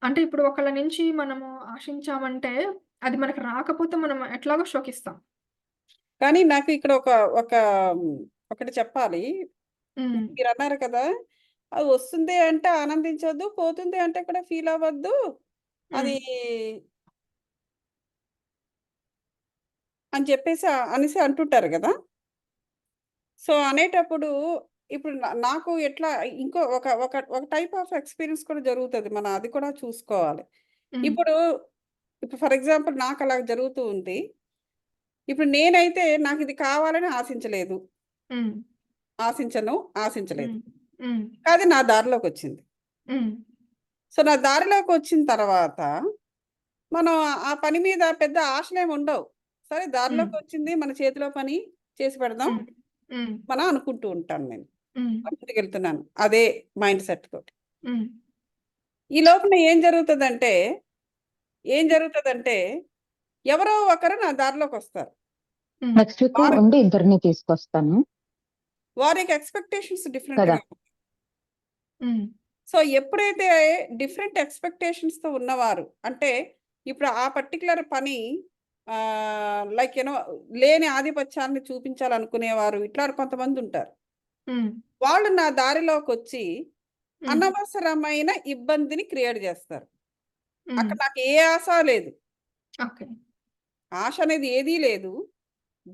S2: అంటే ఇప్పుడు ఒకళ్ళ నుంచి మనము ఆశించామంటే, అది మనకు రాకపోతే మనం ఎట్లాగో శోకిస్తాం.
S1: కానీ నాకు ఇక్కడ ఒక హ్మ్, ఒకటి చెప్పాలి.
S2: హ్మ్.
S1: మీరన్నారు కదా! అది వస్తుంది అంటే ఆనందించొద్దు. పోతుంది అంటే కూడా ఫీల్ అవ్వద్దు.
S2: హ్మ్.
S1: అది అని చెప్పేసి అనేసి అంటుంటారు గదా! సో, అనేటప్పుడు ఇప్పుడు నాకు ఎట్లా ఇంకో ఒక ఒక ఒక టైప్ ఆఫ్ ఎక్స్‌పీరియన్స్ కూడా జరుగుతది. మనం అది కూడా చూసుకోవాలి.
S2: హ్మ్.
S1: ఇప్పుడు, ఇప్పుడు ఫర్ ఎగ్జాంపుల్ నాకలా జరుగుతూ ఉంది. ఇప్పుడు నేనైతే నాకిది కావాలని ఆశించలేదు.
S2: హ్మ్.
S1: ఆశించను, ఆశించలేదు.
S2: హ్మ్. హ్మ్.
S1: అది నా దారిలోకొచ్చింది.
S2: హ్మ్.
S1: సో, నా దారిలోకొచ్చిన తర్వాత, మనం ఆ పని మీద పెద్ద ఆశలేముండవు. సరే
S2: హ్మ్.
S1: దారిలోకొచ్చింది మన చేతిలో పని చేసి పెడదాం.
S2: హ్మ్. హ్మ్.
S1: మనం అనుకుంటూ ఉంటాను నేను.
S2: హ్మ్.
S1: ముందుకెళ్తున్నాను అదే మైండ్ సెట్ తోటి.
S2: హ్మ్.
S1: ఈ లోపల ఏం జరుగుతుందంటే ఎవరో ఒకరు నా దారిలోకి వస్తారు.
S2: హ్మ్.
S3: నెక్స్ట్ వీక్
S1: వారి
S3: ఉండి ఇద్దరిని తీసుకొస్తాను
S1: వారి యొక్క ఎక్స్పెక్టేషన్స్ డిఫరెంట్గా
S3: కదా.
S1: ఉంటాయి.
S2: హ్మ్.
S1: సో ఎప్పుడైతే డిఫరెంట్ ఎక్స్పెక్టేషన్స్తో ఉన్నవారు అంటే ఇప్పుడు ఆ పర్టికులర్ పని లైక్ యూనో లేని ఆధిపత్యాన్ని చూపించాలనుకునేవారు ఇట్లా కొంతమంది ఉంటారు.
S2: హ్మ్.
S1: వాళ్ళు నా దారిలోకి వచ్చి
S2: హ్మ్.
S1: అనవసరమైన ఇబ్బందిని క్రియేట్ చేస్తారు.
S2: హ్మ్.
S1: అక్కడ నాకు ఏ ఆశ లేదు,
S2: ఓకే.
S1: ఆశ అనేది ఏదీ లేదు.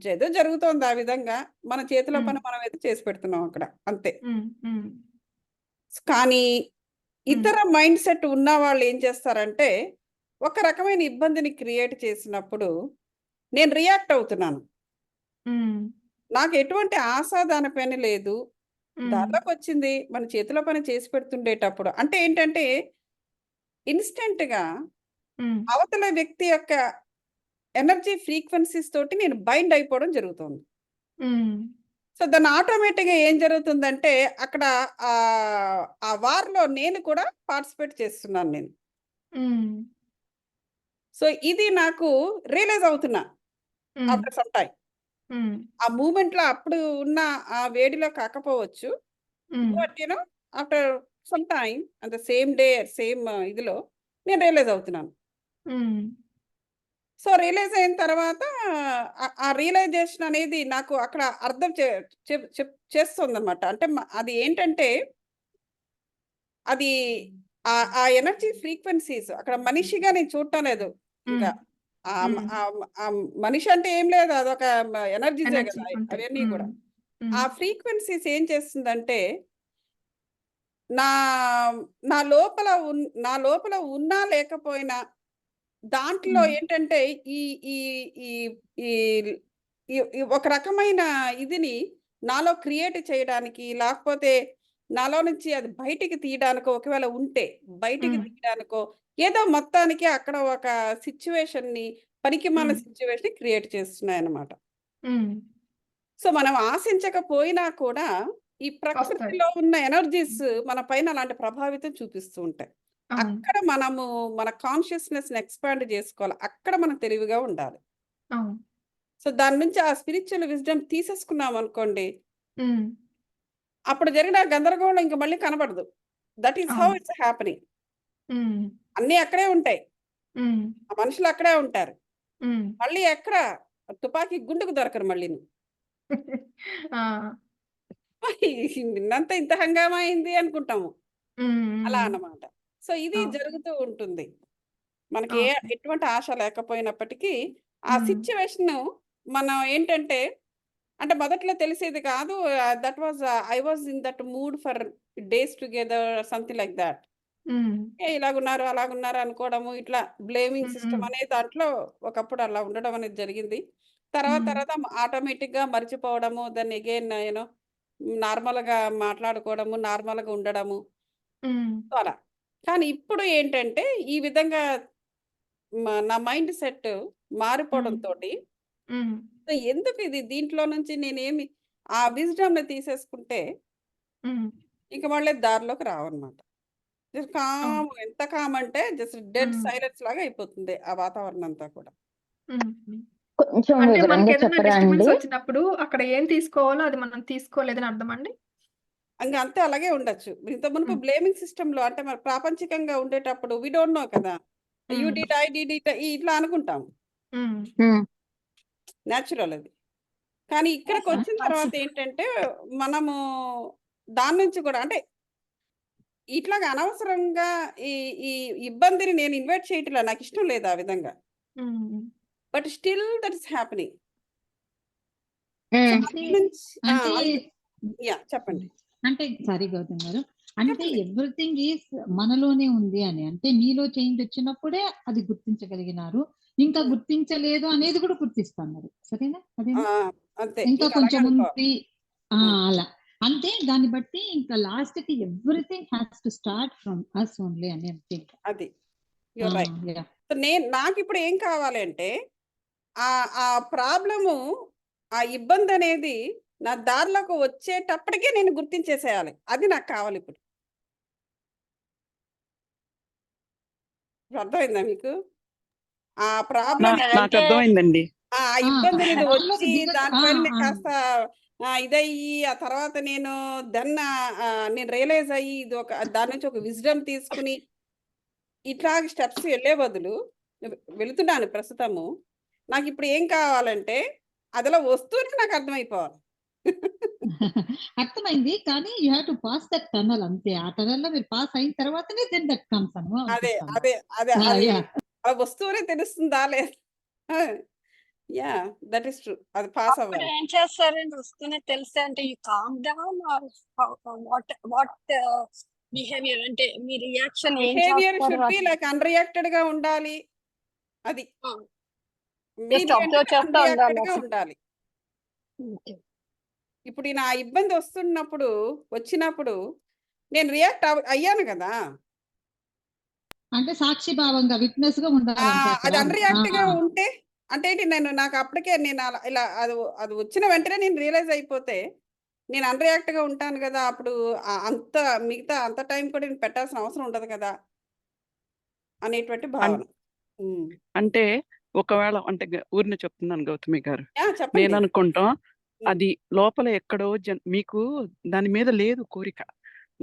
S1: ఏదో జరుగుతోంది ఆ విధంగా. మన చేతిలో
S2: హ్మ్.
S1: పని మనం అయితే చేసి పెడుతున్నాం అక్కడ అంతే.
S2: హ్మ్. హ్మ్.
S1: కానీ
S2: హ్మ్.
S1: ఇతర మైండ్ సెట్ ఉన్న వాళ్ళు ఏం చేస్తారంటే ఒక రకమైన ఇబ్బందిని క్రియేట్ చేసినప్పుడు నేను రియాక్ట్ అవుతున్నాను.
S2: హ్మ్.
S1: నాకు ఎటువంటి ఆశ దానిపైన లేదు.
S2: హ్మ్.
S1: దారిలోకి వచ్చింది మన చేతిలో పని చేసి పెడుతుండేటప్పుడు అంటే ఏంటంటే ఇన్స్టెంట్‌గా
S2: హ్మ్.
S1: అవతల వ్యక్తి యొక్క ఎనర్జీ ఫ్రీక్వెన్సీస్ తోటి నేను బైండ్ అయిపోవడం జరుగుతోంది.
S2: హ్మ్.
S1: సో, దాన్ని ఆటోమేటిక్‌గా ఏం జరుగుతుందంటే అక్కడ ఆ వార్‌లో నేను కూడా పార్టిసిపేట్ చేస్తున్నాను నేను.
S2: హ్మ్.
S1: సో, ఇది నాకు రియలైజ్ అవుతున్నా
S2: హ్మ్.
S1: After some time.
S2: హ్మ్.
S1: ఆ మూవ్‌మెంట్‌లో అప్పుడు ఉన్న ఆ వేడిలో కాకపోవచ్చు.
S2: హ్మ్.
S1: But after some time and the same day same ఇదిలో నేను రియలైజ్ అవుతున్నాను.
S2: హ్మ్.
S1: సో, రియలైజ్ అయిన తర్వాత ఆ రియలైజేషన్ అనేది నాకు అక్కడ అర్థం చేస్తుందన్నమాట. అంటే అది ఏంటంటే అది ఆ ఎనర్జీ ఫ్రీక్వెన్సీస్ అక్కడ మనిషిగా నేను చూడటం లేదు
S2: హ్మ్.
S1: ఇంకా. మనిషి అంటే ఏం లేదు అదొక ఎనర్జీసే
S2: ఎనర్జీ
S1: కదా!
S2: అంతే.
S1: అవన్నీ
S2: హ్మ్.
S1: కూడా.
S2: హ్మ్.
S1: ఆ ఫ్రీక్వెన్సీస్ ఏం చేస్తుందంటే నా నా లోపల ఉన్నా లేకపోయినా దాంట్లో
S2: హ్మ్.
S1: ఏంటంటే ఈ ఈ ఈ ఈ ఈ ఈ ఒక రకమైన ఇదిని నాలో క్రియేట్ చేయడానికి, లేకపోతే నాలో నుంచి అది బయటికి తీయడానికో, ఒకవేళ ఉంటే బయటికి
S2: హ్మ్.
S1: తీయడానికో, ఏదో మొత్తానికి అక్కడ ఒక సిట్యుయేషన్‌ని పనికిమాలిన
S2: హ్మ్.
S1: సిట్యుయేషన్‌ని క్రియేట్ చేస్తున్నాయన్నమాట.
S2: హ్మ్.
S1: సో, మనం ఆశించకపోయినా కూడా ఈ
S2: వస్తాయి.
S1: ప్రకృతిలో ఉన్న ఎనర్జీస్ మన పైన అలాంటి ప్రభావితం చూపిస్తూ ఉంటాయి.
S2: అవును.
S1: అక్కడ మనము మన కాన్షియస్‌నెస్‌ని ఎక్స్‌పాండ్ చేసుకోవాలి. అక్కడ మనం తెలివిగా ఉండాలి.
S2: అవును.
S1: సో, దాని నుంచి ఆ స్పిరిచ్యువల్ విజ్డమ్ తీసేసుకున్నామనుకోండి,
S2: హ్మ్.
S1: అప్పుడు జరిగిన గందరగోళం ఇంక మళ్ళీ కనపడదు. దట్ ఈస్ హౌ
S2: అవును.
S1: It's happening.
S2: హ్మ్.
S1: అన్నీ అక్కడే ఉంటాయి.
S2: హ్మ్.
S1: ఆ మనుషులు అక్కడే ఉంటారు.
S2: హ్మ్.
S1: మళ్ళీ ఎక్కడ తుపాకీ గుండుకు దొరకరు మళ్ళీను.
S2: ఆ!
S1: నిన్నంతా ఇంత హంగామా అయింది అనుకుంటాము.
S2: హ్మ్.
S1: అలా
S2: హ్మ్.
S1: అన్నమాట. సో, ఇది
S2: అవును.
S1: జరుగుతూ ఉంటుంది. మనకి
S2: ఓకే.
S1: ఎటువంటి ఆశ లేకపోయినప్పటికీ, ఆ
S2: హ్మ్.
S1: సిట్యుయేషను మనం ఏంటంటే, అంటే మొదట్లో తెలిసేది కాదు. That was I was in that mood for days together something like that.
S2: హ్మ్.
S1: ఇలాగున్నారు, అలాగున్నారు అనుకోవడము, ఇట్లా బ్లేమింగ్
S2: హ్మ్. హ్మ్.
S1: సిస్టమ్ అనే దాంట్లో ఒకప్పుడు అలా ఉండడం అనేది జరిగింది. తర్వాత
S2: హ్మ్.
S1: తర్వాత ఆటోమేటిక్‌గా మర్చిపోవడము, దాన్ని అగైన్ నార్మల్‌గా మాట్లాడుకోవడము, నార్మల్‌గా ఉండడము.
S2: హ్మ్.
S1: సో, అలా. కానీ ఇప్పుడు ఏంటంటే, ఈ విధంగా నా మైండ్ సెట్
S2: హ్మ్.
S1: మారిపోవడంతోటి
S2: హ్మ్.
S1: సో, ఎందుకిది దీంట్లో నుంచి నేనేమి ఆ విజ్డమ్‌ని తీసేసుకుంటే,
S2: హ్మ్.
S1: ఇంక మళ్ళీ దారిలోకి రావన్నమాట. జస్ట్
S2: అవును.
S1: ఎంత కామ్ అంటే జస్ట్ డెడ్
S2: హ్మ్.
S1: సైలెన్స్ లాగా అయిపోతుంది ఆ వాతావరణం అంతా కూడా.
S2: హ్మ్. హ్మ్.
S3: కొంచెం
S2: అంటే
S3: వివరంగా
S2: మనకేదైనా
S3: చెప్పరా
S2: డిస్టర్బెన్స్
S3: అండి?
S2: వచ్చినప్పుడు అక్కడ ఏం తీసుకోవాలో అది మనం తీసుకోలేదని అర్థమండి?
S1: ఇంక అంతే అలాగే ఉండొచ్చు. ఇంత మునుపు
S2: హ్మ్.
S1: బ్లేమింగ్ సిస్టమ్‌లో అంటే మరి ప్రాపంచికంగా ఉండేటప్పుడు వి డోంట్ నో కదా! యూ
S2: హ్మ్.
S1: డిడ్, ఐ డిడ్ ఇట్ ఇట్లా అనుకుంటాం.
S2: హ్మ్.
S3: హ్మ్.
S1: నేచురల్ అది. కానీ ఇక్కడికొచ్చిన తర్వాత ఏంటంటే, మనము దాని నుంచి కూడా అంటే ఇట్లాగా అనవసరంగా ఈ ఈ ఇబ్బందిని నేను ఇన్వైట్ చేయట్లా. నాకిష్టం లేదు ఆ విధంగా.
S2: హ్మ్.
S1: But still that is happening. So,
S3: హ్మ్.
S4: అంటే
S1: అందు నుంచి
S4: అంటే
S1: యాహ్! చెప్పండి.
S4: అంటే సారీ గౌతమ్ గారు. అంటే
S1: చెప్పండి.
S4: ఎవ్రీథింగ్ ఈస్ మనలోనే ఉంది అని. అంటే మీలో చేంజ్ వచ్చినప్పుడే అది గుర్తించగలిగినారు. ఇంకా
S1: హ్మ్.
S4: గుర్తించలేదు అనేది కూడా గుర్తిస్తన్నారు. సరేనా?
S1: ఆ!
S4: అదేనా?
S1: అంతే.
S4: ఇంకా
S1: ఇంక అలాగే
S4: కొంచెం
S1: అనుకోవాలి.
S4: ఉంది. ఆ!
S1: హ్మ్.
S4: అలా. అంతే దాన్ని బట్టి ఇంకా లాస్ట్‌కి everything has to start from us only అని అంతే.
S1: అది.
S4: ఆ!
S1: You're right.
S4: యాహ్!
S1: సో, నాకిప్పుడు ఏం కావాలి అంటే ఆ ప్రాబ్లము, ఆ ఇబ్బందనేది నా దారిలోకి వచ్చేటప్పటికే నేను గుర్తించేసేయాలి. అది నాకు కావాలి ఇప్పుడు. ఇప్పుడు అర్థమైందా మీకు? ఆ ప్రాబ్లమ్
S5: నాకు
S1: ఏంటంటే
S5: అర్థమైందండి.
S1: ఆ
S4: ఆ,
S1: ఇబ్బంది అనేది
S4: దానిలోకి
S1: వచ్చి దానిపైన నేను
S4: ఆ,
S1: కాస్త ఇదయ్యి ఆ తర్వాత నేను దెన్ నేను రియలైజ్ అయ్యి ఇది దాని నుంచి ఒక విజ్డమ్ తీసుకుని ఇట్లా స్టెప్స్ వెళ్ళే బదులు వెళుతున్నాను ప్రస్తుతము. నాకు ఇప్పుడు ఏం కావాలంటే అదిలా వస్తూనే నాకు అర్థమైపోవాలి.
S4: అర్థమైంది. కానీ you have to pass that tunnel అంతే. ఆ టనల్ లో మీరు పాస్ అయిన తర్వాతనే దెన్ దట్ కమ్స్
S1: అదే
S4: అనిపిస్తుంది.
S1: అదే అదే
S4: యా
S1: అది
S4: యా
S1: అలా వస్తూనే తెలుస్తుందా లేదా? Yeah that is true. అది పాస్
S6: అప్పుడు
S1: అవ్వాలి.
S6: ఏం చేస్తారండి వస్తూనే తెలిస్తే అంటే you calm down what behaviour అంటే మీ రియాక్షన్ ఏం
S1: బిహేవియర్
S6: చేస్తారు
S1: షుడ్ బి లైక్ అన్‌రియాక్టెడ్ గా ఉండాలి. అది.
S6: జస్ట్
S1: మీది
S6: అబ్జర్వ్
S1: ఏంటంటే
S6: చేస్తా ఉండాలి
S1: అన్‌రియాక్టెడ్ గా
S6: అసలు.
S1: ఉండాలి. ఇప్పుడు నా ఇబ్బంది వచ్చినప్పుడు నేను రియాక్ట్ అయ్యాను కదా!
S4: అంటే సాక్షి భావంగా విట్నెస్ గా ఉండాలంటే అక్కడ.
S1: అది అన్‌రియాక్ట్‌గా ఉంటే అంటే ఏంటి నాకు అప్పటికే నేను అలా ఇలా అది వచ్చిన వెంటనే నేను రియలైజ్ అయిపోతే నేను అన్‌రియాక్ట్‌గా ఉంటాను కదా! అప్పుడు అంత మిగతా అంత టైం కూడా నేను పెట్టాల్సిన అవసరం ఉండదు కదా! అనేటువంటి భావన.
S5: అంటే ఒకవేళ అంటే ఊరినే చెప్తున్నాను గౌతమి గారు.
S1: చెప్పండి.
S5: నేను అనుకుంటాం అది లోపల ఎక్కడో మీకు దాని మీద లేదు కోరిక.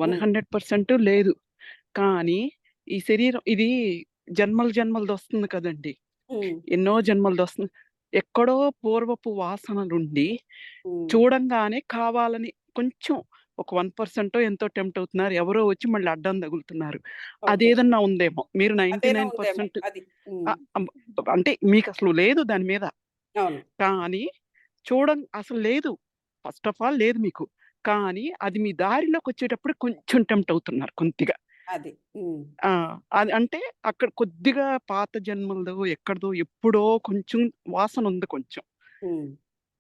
S5: 100% లేదు. కానీ ఈ శరీరం ఇది జన్మలది వస్తుంది కదండి. ఎన్నో జన్మలది వస్తుంది. ఎక్కడో పూర్వపు వాసనలుండి చూడంగానే కావాలని కొంచెం ఒక 1% ఎంతో టెంప్ట్ అవుతున్నారు. ఎవరో వచ్చి మళ్ళీ అడ్డం తగులుతున్నారు. అదేదన్నా ఉందేమో. మీరు 99%
S1: అది.
S5: అంటే మీకు అసలు లేదు దాని మీద.
S1: అవును.
S5: కానీ అసలు లేదు. ఫస్ట్ ఆఫ్ ఆల్ లేదు మీకు. కానీ అది మీ దారిలోకి వచ్చేటప్పుడు కొంచెం టెంప్ట్ అవుతున్నారు కొద్దిగా.
S1: అది.
S5: అది అంటే అక్కడ కొద్దిగా పాత జన్మలదో ఎక్కడిదో ఎప్పుడో కొంచెం వాసన ఉంది కొంచెం.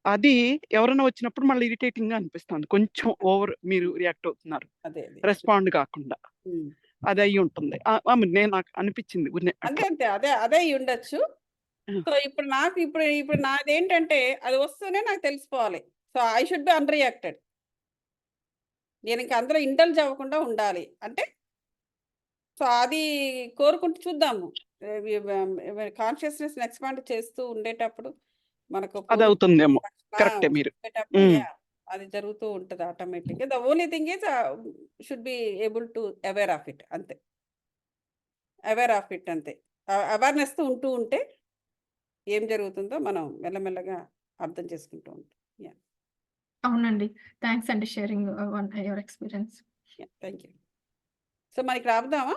S5: అది ఎవరైనా వచ్చినప్పుడు మళ్ళీ ఇరిటేటింగ్ గా అనిపిస్తుంది. కొంచెం ఓవర్ మీరు రియాక్ట్ అవుతున్నారు. రెస్పాండ్ కాకుండా. అది అయ్యి ఉంటుంది. నాకు అనిపించింది.
S1: అంతే అదే అయ్యి ఉండొచ్చు. సో ఇప్పుడు ఇప్పుడు నాదేంటంటే అది వస్తూనే నాకు తెలిసిపోవాలి. So I should be unreacted. నేను ఇంక అందులో ఇండల్జ్ అవ్వకుండా ఉండాలి. అంటే సో అది కోరుకుంటూ చూద్దాము. కాన్షియస్‌నెస్‌ని ఎక్స్‌పాండ్ చేస్తూ ఉండేటప్పుడు మనకు
S5: అది అవుతుందేమో. కరెక్టే మీరు.
S1: అది జరుగుతూ ఉంటది ఆటోమేటిక్‌గా. The only thing is should be able to aware of it అంతే. అవేర్ ఆఫ్ ఇట్ అంతే. అవేర్‌నెస్‌తో ఉంటే ఏం జరుగుతుందో మనం మెల్లమెల్లగా అర్థం చేసుకుంటూ ఉంటాం.
S2: అవునండి. థాంక్స్ అండి sharing your experience.
S1: Thank you. So మనకి ఆపుదామా?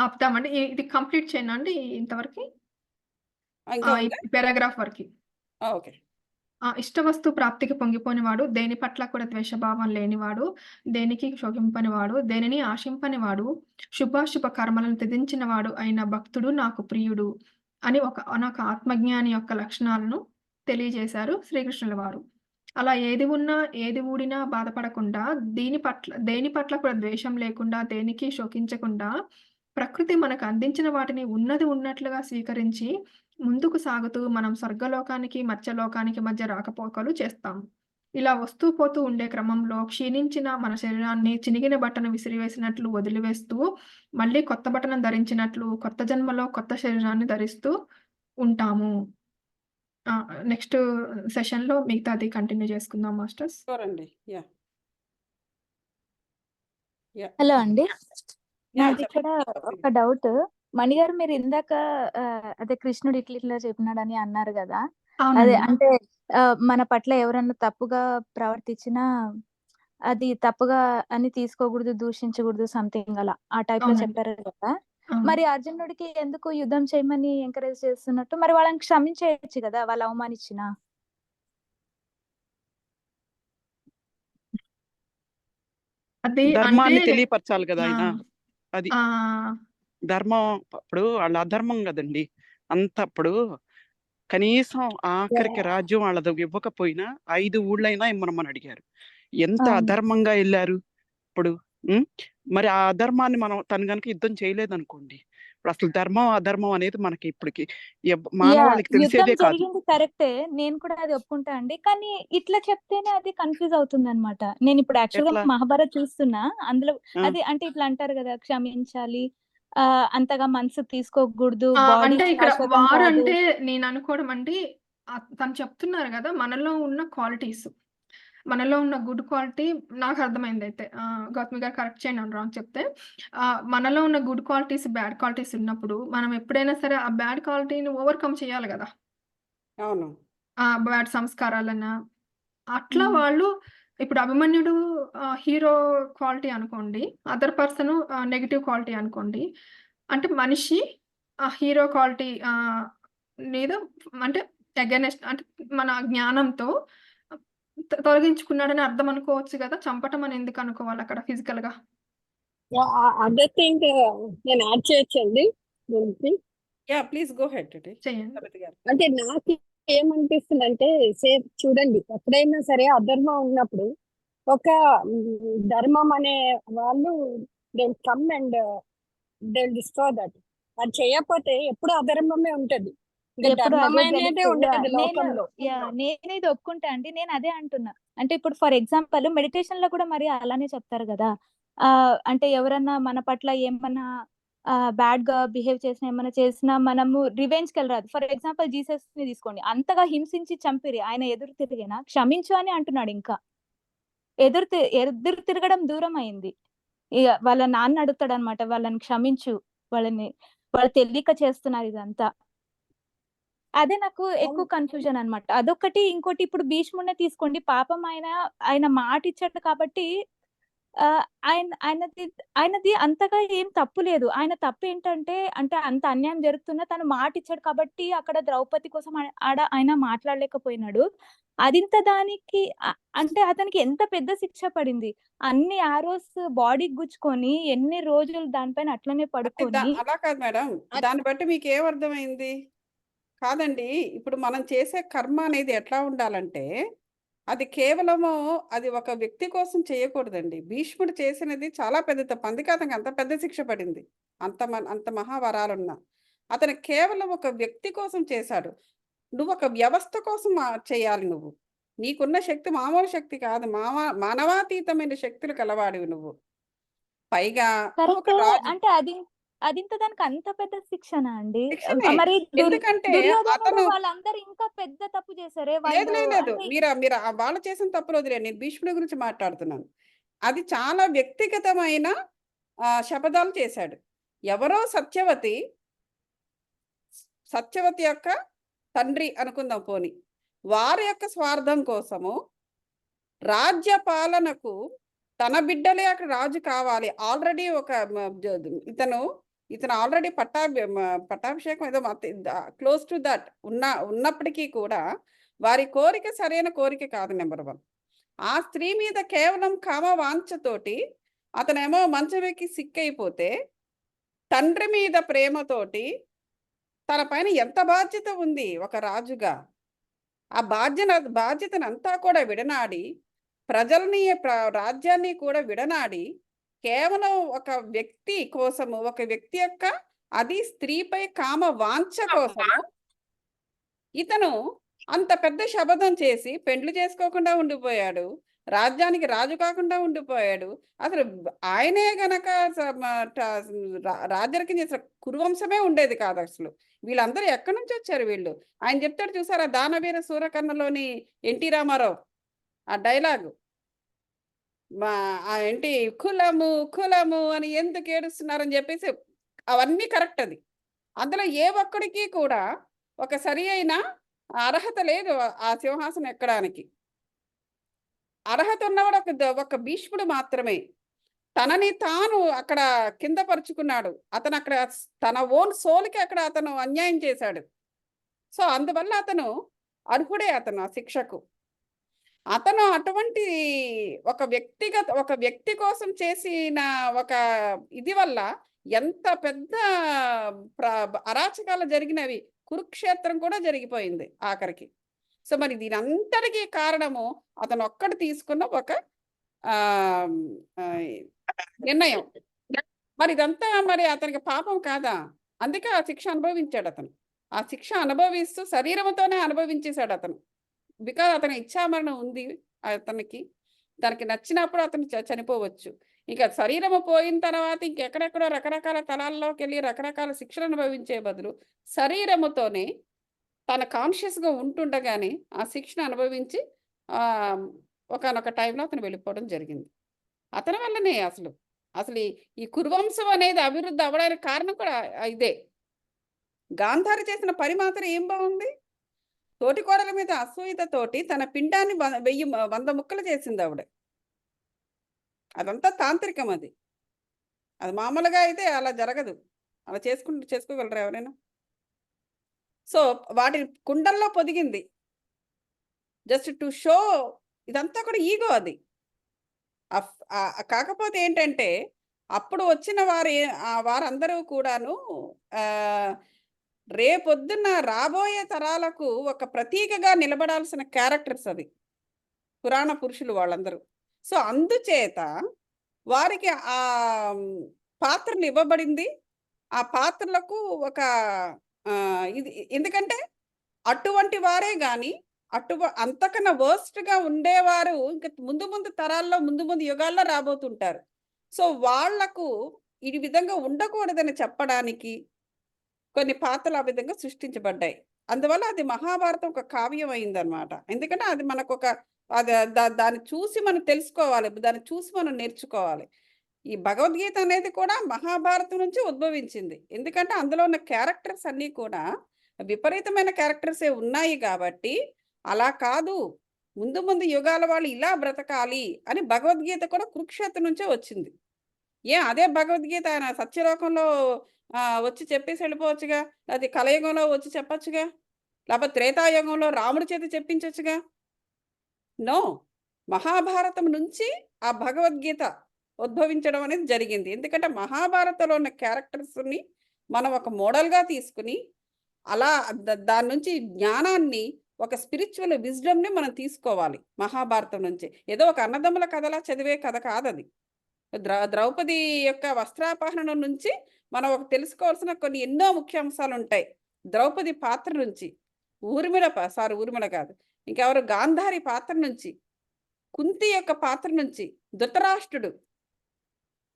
S2: ఆపుతామండి. ఇది కంప్లీట్ చేయనా అండి ఇంతవరకి?
S1: ఇంకా
S2: ఈ
S1: ఉందా?
S2: పారాగ్రాఫ్ వరకి.
S1: ఓకే.
S2: ఇష్టవస్తు ప్రాప్తికి పొంగిపోనివాడు, దేని పట్ల కూడా ద్వేషభావం లేనివాడు, దేనికి శోకింపనివాడు, దేనిని ఆశింపనివాడు, శుభాశుభ కర్మలను త్యజించినవాడు అయిన భక్తుడు నాకు ప్రియుడు అని ఒక ఆత్మజ్ఞాని యొక్క లక్షణాలను తెలియజేశారు శ్రీకృష్ణుల వారు. అలా ఏది ఉన్నా, ఏది ఊడినా బాధపడకుండా, దేని పట్ల కూడా ద్వేషం లేకుండా, దేనికి శోకించకుండా, ప్రకృతి మనకు అందించిన వాటిని ఉన్నది ఉన్నట్లుగా స్వీకరించి ముందుకు సాగుతూ మనం స్వర్గలోకానికి, మత్స్యలోకానికి మధ్య రాకపోకలు చేస్తాం. ఇలా వస్తూ పోతూ ఉండే క్రమంలో క్షీణించిన మన శరీరాన్ని చినిగిన బట్టను విసిరివేసినట్లు వదిలివేస్తూ, మళ్ళీ కొత్త బట్టను ధరించినట్లు కొత్త జన్మలో కొత్త శరీరాన్ని ధరిస్తూ ఉంటాము. నెక్స్ట్ సెషన్‌లో మిగతాది కంటిన్యూ చేసుకుందాం మాస్టర్స్.
S1: షూర్ అండి. యాహ్!
S7: హలో అండి. నాది ఇక్కడ
S1: చెప్పండి.
S7: ఒక డౌట్. మణిగారు మీరు ఇందాక అదే కృష్ణుడు ఇట్లా చెప్పినాడని అన్నారు గదా! అదే
S2: అవునండి.
S7: అంటే మన పట్ల ఎవరన్నా తప్పుగా ప్రవర్తించినా అది తప్పుగా అని తీసుకోకూడదు, దూషించకూడదు సంథింగ్ అలా. ఆ టైప్‌లో
S2: అవునండి.
S7: చెప్పారు కదా!
S2: అవును.
S7: మరి అర్జునుడికి ఎందుకు యుద్ధం చేయమని ఎంకరేజ్ చేస్తున్నట్టు? మరి వాళ్ళని క్షమించేయొచ్చు గదా! వాళ్ళు అవమానిచ్చినా?
S2: అది
S5: ధర్మాన్ని
S2: అంటే
S5: తెలియపరచాలి కదా ఆయన. అది
S2: ఆ!
S5: ధర్మం. ఇప్పుడు వాళ్ళ అధర్మం కదండి అంతప్పుడు. కనీసం ఆఖరికి రాజ్యం వాళ్ళది ఇవ్వకపోయినా 5 ఊళ్ళైనా ఇమ్మనమని అడిగారు. ఎంత
S7: అవును.
S5: అధర్మంగా వెళ్ళారు ఇప్పుడు. మరి ఆ అధర్మాన్ని మనం తను గనుక యుద్ధం చేయలేదనుకోండి, ఇప్పుడు అసలు ధర్మం అధర్మం అనేది మనకి ఇప్పటికి
S7: యా
S5: మానవాళికి
S7: యుద్ధం
S5: తెలిసేదే కాదు.
S7: జరిగింది కరెక్టే. నేను కూడా అది ఒప్పుకుంటా అండి. కానీ ఇట్లా చెప్తేనే అది కన్‌ఫ్యూజ్ అవుతుందన్నమాట. నేను ఇప్పుడు యాక్చువల్‌గా
S5: ఎట్లా?
S7: మహాభారత్ చూస్తున్నా. అందులో
S5: ఆ!
S7: అది అంటే ఇట్లా అంటారు గదా! క్షమించాలి. అంతగా మనసుకు తీసుకోకూడదు. బాడీ
S2: అంటే ఇక్కడ
S7: శాశ్వతం
S2: వార్
S7: కాదు.
S2: అంటే నేను అనుకోవడం అంటే తను చెప్తున్నారు గదా! మనలో ఉన్న క్వాలిటీస్. మనలో ఉన్న గుడ్ క్వాలిటీ నాకు అర్థమైందయితే. గౌతమి గారు కరెక్ట్ చేయండి నేను రాంగ్ చెప్తే. మనలో ఉన్న గుడ్ క్వాలిటీస్, బ్యాడ్ క్వాలిటీస్ ఉన్నప్పుడు మనం ఎప్పుడైనా సరే ఆ బ్యాడ్ క్వాలిటీని ఓవర్‌కమ్ చేయాలి గదా!
S1: అవును.
S2: బ్యాడ్ సంస్కారాలన్నా అట్లా
S7: హ్మ్.
S2: వాళ్ళు ఇప్పుడు అభిమన్యుడు హీరో క్వాలిటీ అనుకోండి. అదర్ పర్సన్ నెగెటివ్ క్వాలిటీ అనుకోండి. అంటే మనిషి హీరో క్వాలిటీ మీద అంటే అగైనెస్ట్ అంటే మన జ్ఞానంతో తొలగించుకున్నాడని అర్థం అనుకోవచ్చు గదా! చంపటం అని ఎందుకు అనుకోవాలక్కడ ఫిజికల్‌గా?
S6: అదర్ థింగ్ నేను యాడ్ చేయొచ్చండి దీనికి.
S1: యాహ్! ప్లీజ్ గో హెడ్ అండి.
S2: చేయండి.
S1: సబిత గారు.
S6: అంటే నాకు ఏమనిపిస్తుందంటే సేమ్ చూడండి, ఎప్పుడైనా సరే అధర్మం ఉన్నప్పుడు ఒక ధర్మం అనే వాళ్ళు they come and they destroy that. అది చేయకపోతే ఎప్పుడు అధర్మమే ఉంటది. ఇంకా
S7: ఎప్పుడు
S6: ధర్మం
S7: అదే
S6: అనేది
S7: గెలుస్తది.
S6: ఉండదు లోకంలో.
S7: నేనిది ఒప్పుకుంటా అండి. నేను అదే అంటున్నా. అంటే ఇప్పుడు ఫర్ ఎగ్జాంపుల్ మెడిటేషన్‌లో కూడా మరి అలానే చెప్తారు గదా! అంటే ఎవరన్నా మన పట్ల ఏమన్నా బ్యాడ్‌గా బిహేవ్ చేసినా, ఏమన్నా చేసినా మనము రివెంజ్‌కెళ్ళరాదు. ఫర్ ఎగ్జాంపుల్ జీసస్‌ని తీసుకోండి. అంతగా హింసించి చంపిరి. ఆయన ఎదురు తిరిగినా క్షమించు అని అంటున్నాడు ఇంకా. ఎదురు తిరగడం దూరం అయింది. ఇగ వాళ్ళ నాన్న అడుగుతాడన్నమాట. వాళ్ళని క్షమించు. వాళ్ళు తెలియక చేస్తున్నారు ఇదంతా. అదే నాకు ఎక్కువ కన్‌ఫ్యూజన్ అన్నమాట. అదొకటి. ఇంకోటి ఇప్పుడు భీష్ముడినే తీసుకోండి. పాపం ఆయన మాటిచ్చాడు కాబట్టి ఆహ్, ఆయనది అంతగా ఏం తప్పు లేదు. ఆయన తప్పేంటంటే అంటే అంత అన్యాయం జరుగుతున్నా తను మాటిచ్చాడు కాబట్టి అక్కడ ద్రౌపది కోసం ఆయన మాట్లాడలేకపోయినాడు. అదింత దానికి అంటే అతనికి ఎంత పెద్ద శిక్ష పడింది. అన్ని యారోస్ బాడీకి గుచ్చుకొని ఎన్ని రోజులు దానిపైన అట్లనే
S1: అంటే
S7: పడుకొని
S1: అలా కాదు మేడం. దాన్ని బట్టి మీకేమర్థమైంది? కాదండి. ఇప్పుడు మనం చేసే కర్మ అనేది ఎట్లా ఉండాలంటే, అది కేవలము అది ఒక వ్యక్తి కోసం చేయకూడదండి. భీష్ముడు చేసినది చాలా పెద్ద తప్పు. అందుకే అతనికి అంత పెద్ద శిక్ష పడింది. అంత మహావరాలున్నా. అతను కేవలం ఒక వ్యక్తి కోసం చేశాడు. నువ్వొక వ్యవస్థ కోసం చేయాలి నువ్వు. నీకున్న శక్తి మామూలు శక్తి కాదు. మానవాతీతమైన శక్తులు కలవాడివి నువ్వు. పైగా నువ్వొక
S7: కరెక్టే.
S1: రాజు.
S7: అంటే అదింత దానికి అంత పెద్ద శిక్షనా అండి?
S1: శిక్షనే.
S7: మరి
S1: ఎందుకంటే
S7: దుర్యోధనుడు
S1: అతను
S7: వాళ్ళందరూ ఇంకా పెద్ద తప్పు చేశారే.
S1: లేదు.
S7: వాళ్ళు
S1: లేదు. లేదు.
S7: అంటే
S1: మీరు వాళ్ళు చేసిన తప్పులు వదిలేయండి. నేను భీష్ముడి గురించి మాట్లాడుతున్నాను. అది చాలా వ్యక్తిగతమైన శపథాలు చేశాడు. ఎవరో సత్యవతి యొక్క తండ్రి అనుకుందాం పోనీ. వారి యొక్క స్వార్థం కోసము రాజ్య పాలనకు తన బిడ్డలే అక్కడ రాజు కావాలి. ఆల్రెడీ ఒక ఇతను ఆల్రెడీ పట్టాభిషేకం ఏదో క్లోజ్ టు దట్ ఉన్నప్పటికీ కూడా వారి కోరిక సరైన కోరిక కాదు నెంబర్ 1. ఆ స్త్రీ మీద కేవలం కామవాంఛతోటి అతనేమో మంచం ఎక్కి సిక్కయిపోతే, తండ్రి మీద ప్రేమతోటి తన పైన ఎంత బాధ్యత ఉంది ఒక రాజుగా. ఆ బాధ్యతనంతా కూడా విడనాడి, ప్రజల్ని రాజ్యాన్ని కూడా విడనాడి, కేవలం ఒక వ్యక్తి కోసము, ఒక వ్యక్తి యొక్క అది స్త్రీపై కామ వాంఛ కోసము ఇతను అంత పెద్ద శపథం చేసి పెండ్లి చేసుకోకుండా ఉండిపోయాడు. రాజ్యానికి రాజు కాకుండా ఉండిపోయాడు. అసలు ఆయనే గనక రాజరికం చేసిన కురువంశమే ఉండేది కాదసలు. వీళ్ళందరూ ఎక్కడి నుంచొచ్చారు వీళ్ళు? ఆయన చెప్తాడు చూసారా 'దానవీర సూరకర్ణ'లోని ఎన్టీ రామారావు ఆ డైలాగు. ఏంటి కులము అని ఎందుకు ఏడుస్తున్నారని చెప్పేసి అవన్నీ కరెక్ట్ అది. అందులో ఏ ఒక్కడికి కూడా ఒక సరి అయిన అర్హత లేదు ఆ సింహాసనం ఎక్కడానికి. అర్హత ఉన్నవాడు ఒక భీష్ముడు మాత్రమే. తనని తాను అక్కడ కింద పరుచుకున్నాడు. అతను అక్కడ తన ఓన్ సోల్‌కి అక్కడ అతను అన్యాయం చేశాడు. సో, అందువల్ల అతను అర్హుడే ఆ శిక్షకు. అతను అటువంటి ఒక వ్యక్తి కోసం చేసిన ఒక ఇది వల్ల ఎంత పెద్ద ప్ర అరాచకాలు జరిగినవి. కురుక్షేత్రం కూడా జరిగిపోయింది ఆఖరికి. సో, మరి దీనంతటికి కారణము అతనొక్కడు తీసుకున్న ఒక ఆహ్, ఆహ్, నిర్ణయం. మరి ఇదంతా మరి అతనికి పాపం కాదా? అందుకే ఆ శిక్ష అనుభవించాడు అతను. ఆ శిక్ష అనుభవిస్తూ శరీరంతోనే అనుభవించేశాడు అతను. బికాజ్ అతని ఇచ్ఛామరణం ఉంది అతనికి. తనకి నచ్చినప్పుడు అతను చనిపోవచ్చు. ఇంకా శరీరము పోయిన తర్వాత ఇంకెక్కడెక్కడో రకరకాల తలాల్లోకి వెళ్ళి రకరకాల శిక్షలు అనుభవించే బదులు శరీరముతోనే తన కాన్షియస్గా ఉంటుండగానే ఆ శిక్షను అనుభవించి ఒకానొక టైంలో అతను వెళ్ళిపోవడం జరిగింది. అతని వల్లనే అసలు ఈ కురువంశం అనేది అభివృద్ధి అవ్వడానికి కారణం కూడా ఇదే. గాంధారి చేసిన పని మాత్రం ఏం బాగుంది? తోటి కోడల మీద అసూయతతోటి తన పిండాన్ని 100 ముక్కలు చేసింది ఆవిడ. అదంతా తాంత్రికం. అది మామూలుగా అయితే అలా జరగదు. అలా చేసుకోగలరా ఎవరైనా? సో వాటి కుండల్లో పొదిగింది జస్ట్ టు షో. ఇదంతా కూడా ఈగో. అది కాకపోతే ఏంటంటే అప్పుడు వచ్చిన వారందరూ కూడాను రేపొద్దున్న రాబోయే తరాలకు ఒక ప్రతీకగా నిలబడాల్సిన క్యారెక్టర్స్ అది, పురాణ పురుషులు వాళ్ళందరూ. సో అందుచేత వారికి ఆ పాత్రలు ఇవ్వబడింది. ఆ పాత్రలకు ఒక ఇది ఎందుకంటే అటువంటి వారే కానీ అంతకన్నా వర్స్ట్గా ఉండేవారు ఇంకా ముందు తరాల్లో ముందు యుగాల్లో రాబోతుంటారు. సో వాళ్లకు ఈ విధంగా ఉండకూడదని చెప్పడానికి కొన్ని పాత్రలు ఆ విధంగా సృష్టించబడ్డాయి. అందువల్ల అది మహాభారతం ఒక కావ్యం అయిందనమాట. ఎందుకంటే అది మనకు దాన్ని చూసి మనం తెలుసుకోవాలి, దాన్ని చూసి మనం నేర్చుకోవాలి. ఈ భగవద్గీత అనేది కూడా మహాభారతం నుంచి ఉద్భవించింది. ఎందుకంటే అందులో ఉన్న క్యారెక్టర్స్ అన్నీ కూడా విపరీతమైన క్యారెక్టర్సే ఉన్నాయి కాబట్టి అలా కాదు, ముందు యుగాల వాళ్ళు ఇలా బ్రతకాలి అని భగవద్గీత కూడా కురుక్షేత్రం నుంచే వచ్చింది. అదే భగవద్గీత ఆయన సత్యలోకంలో వచ్చి చెప్పేసి వెళ్ళిపోవచ్చుగా, అది కలయుగంలో వచ్చి చెప్పచ్చుగా, లేకపోతే త్రేతాయుగంలో రాముడి చేత చెప్పించచ్చుగా. నో, మహాభారతం నుంచి ఆ భగవద్గీత ఉద్భవించడం అనేది జరిగింది. ఎందుకంటే మహాభారతంలో ఉన్న క్యారెక్టర్స్ని మనం ఒక మోడల్గా తీసుకుని అలా దాని నుంచి జ్ఞానాన్ని, ఒక స్పిరిచువల్ విజ్డమ్ని మనం తీసుకోవాలి మహాభారతం నుంచి. ఏదో ఒక అన్నదమ్ముల కథలా చదివే కథ కాదది. ద్రౌపది యొక్క వస్త్రాపహరణం నుంచి మనం తెలుసుకోవాల్సిన కొన్ని ఎన్నో ముఖ్యాంశాలు ఉంటాయి. ద్రౌపది పాత్ర నుంచి, ఊర్మిళ కాదు ఇంకెవరు, గాంధారి పాత్ర నుంచి, కుంతి యొక్క పాత్ర నుంచి, ధృతరాష్ట్రుడు,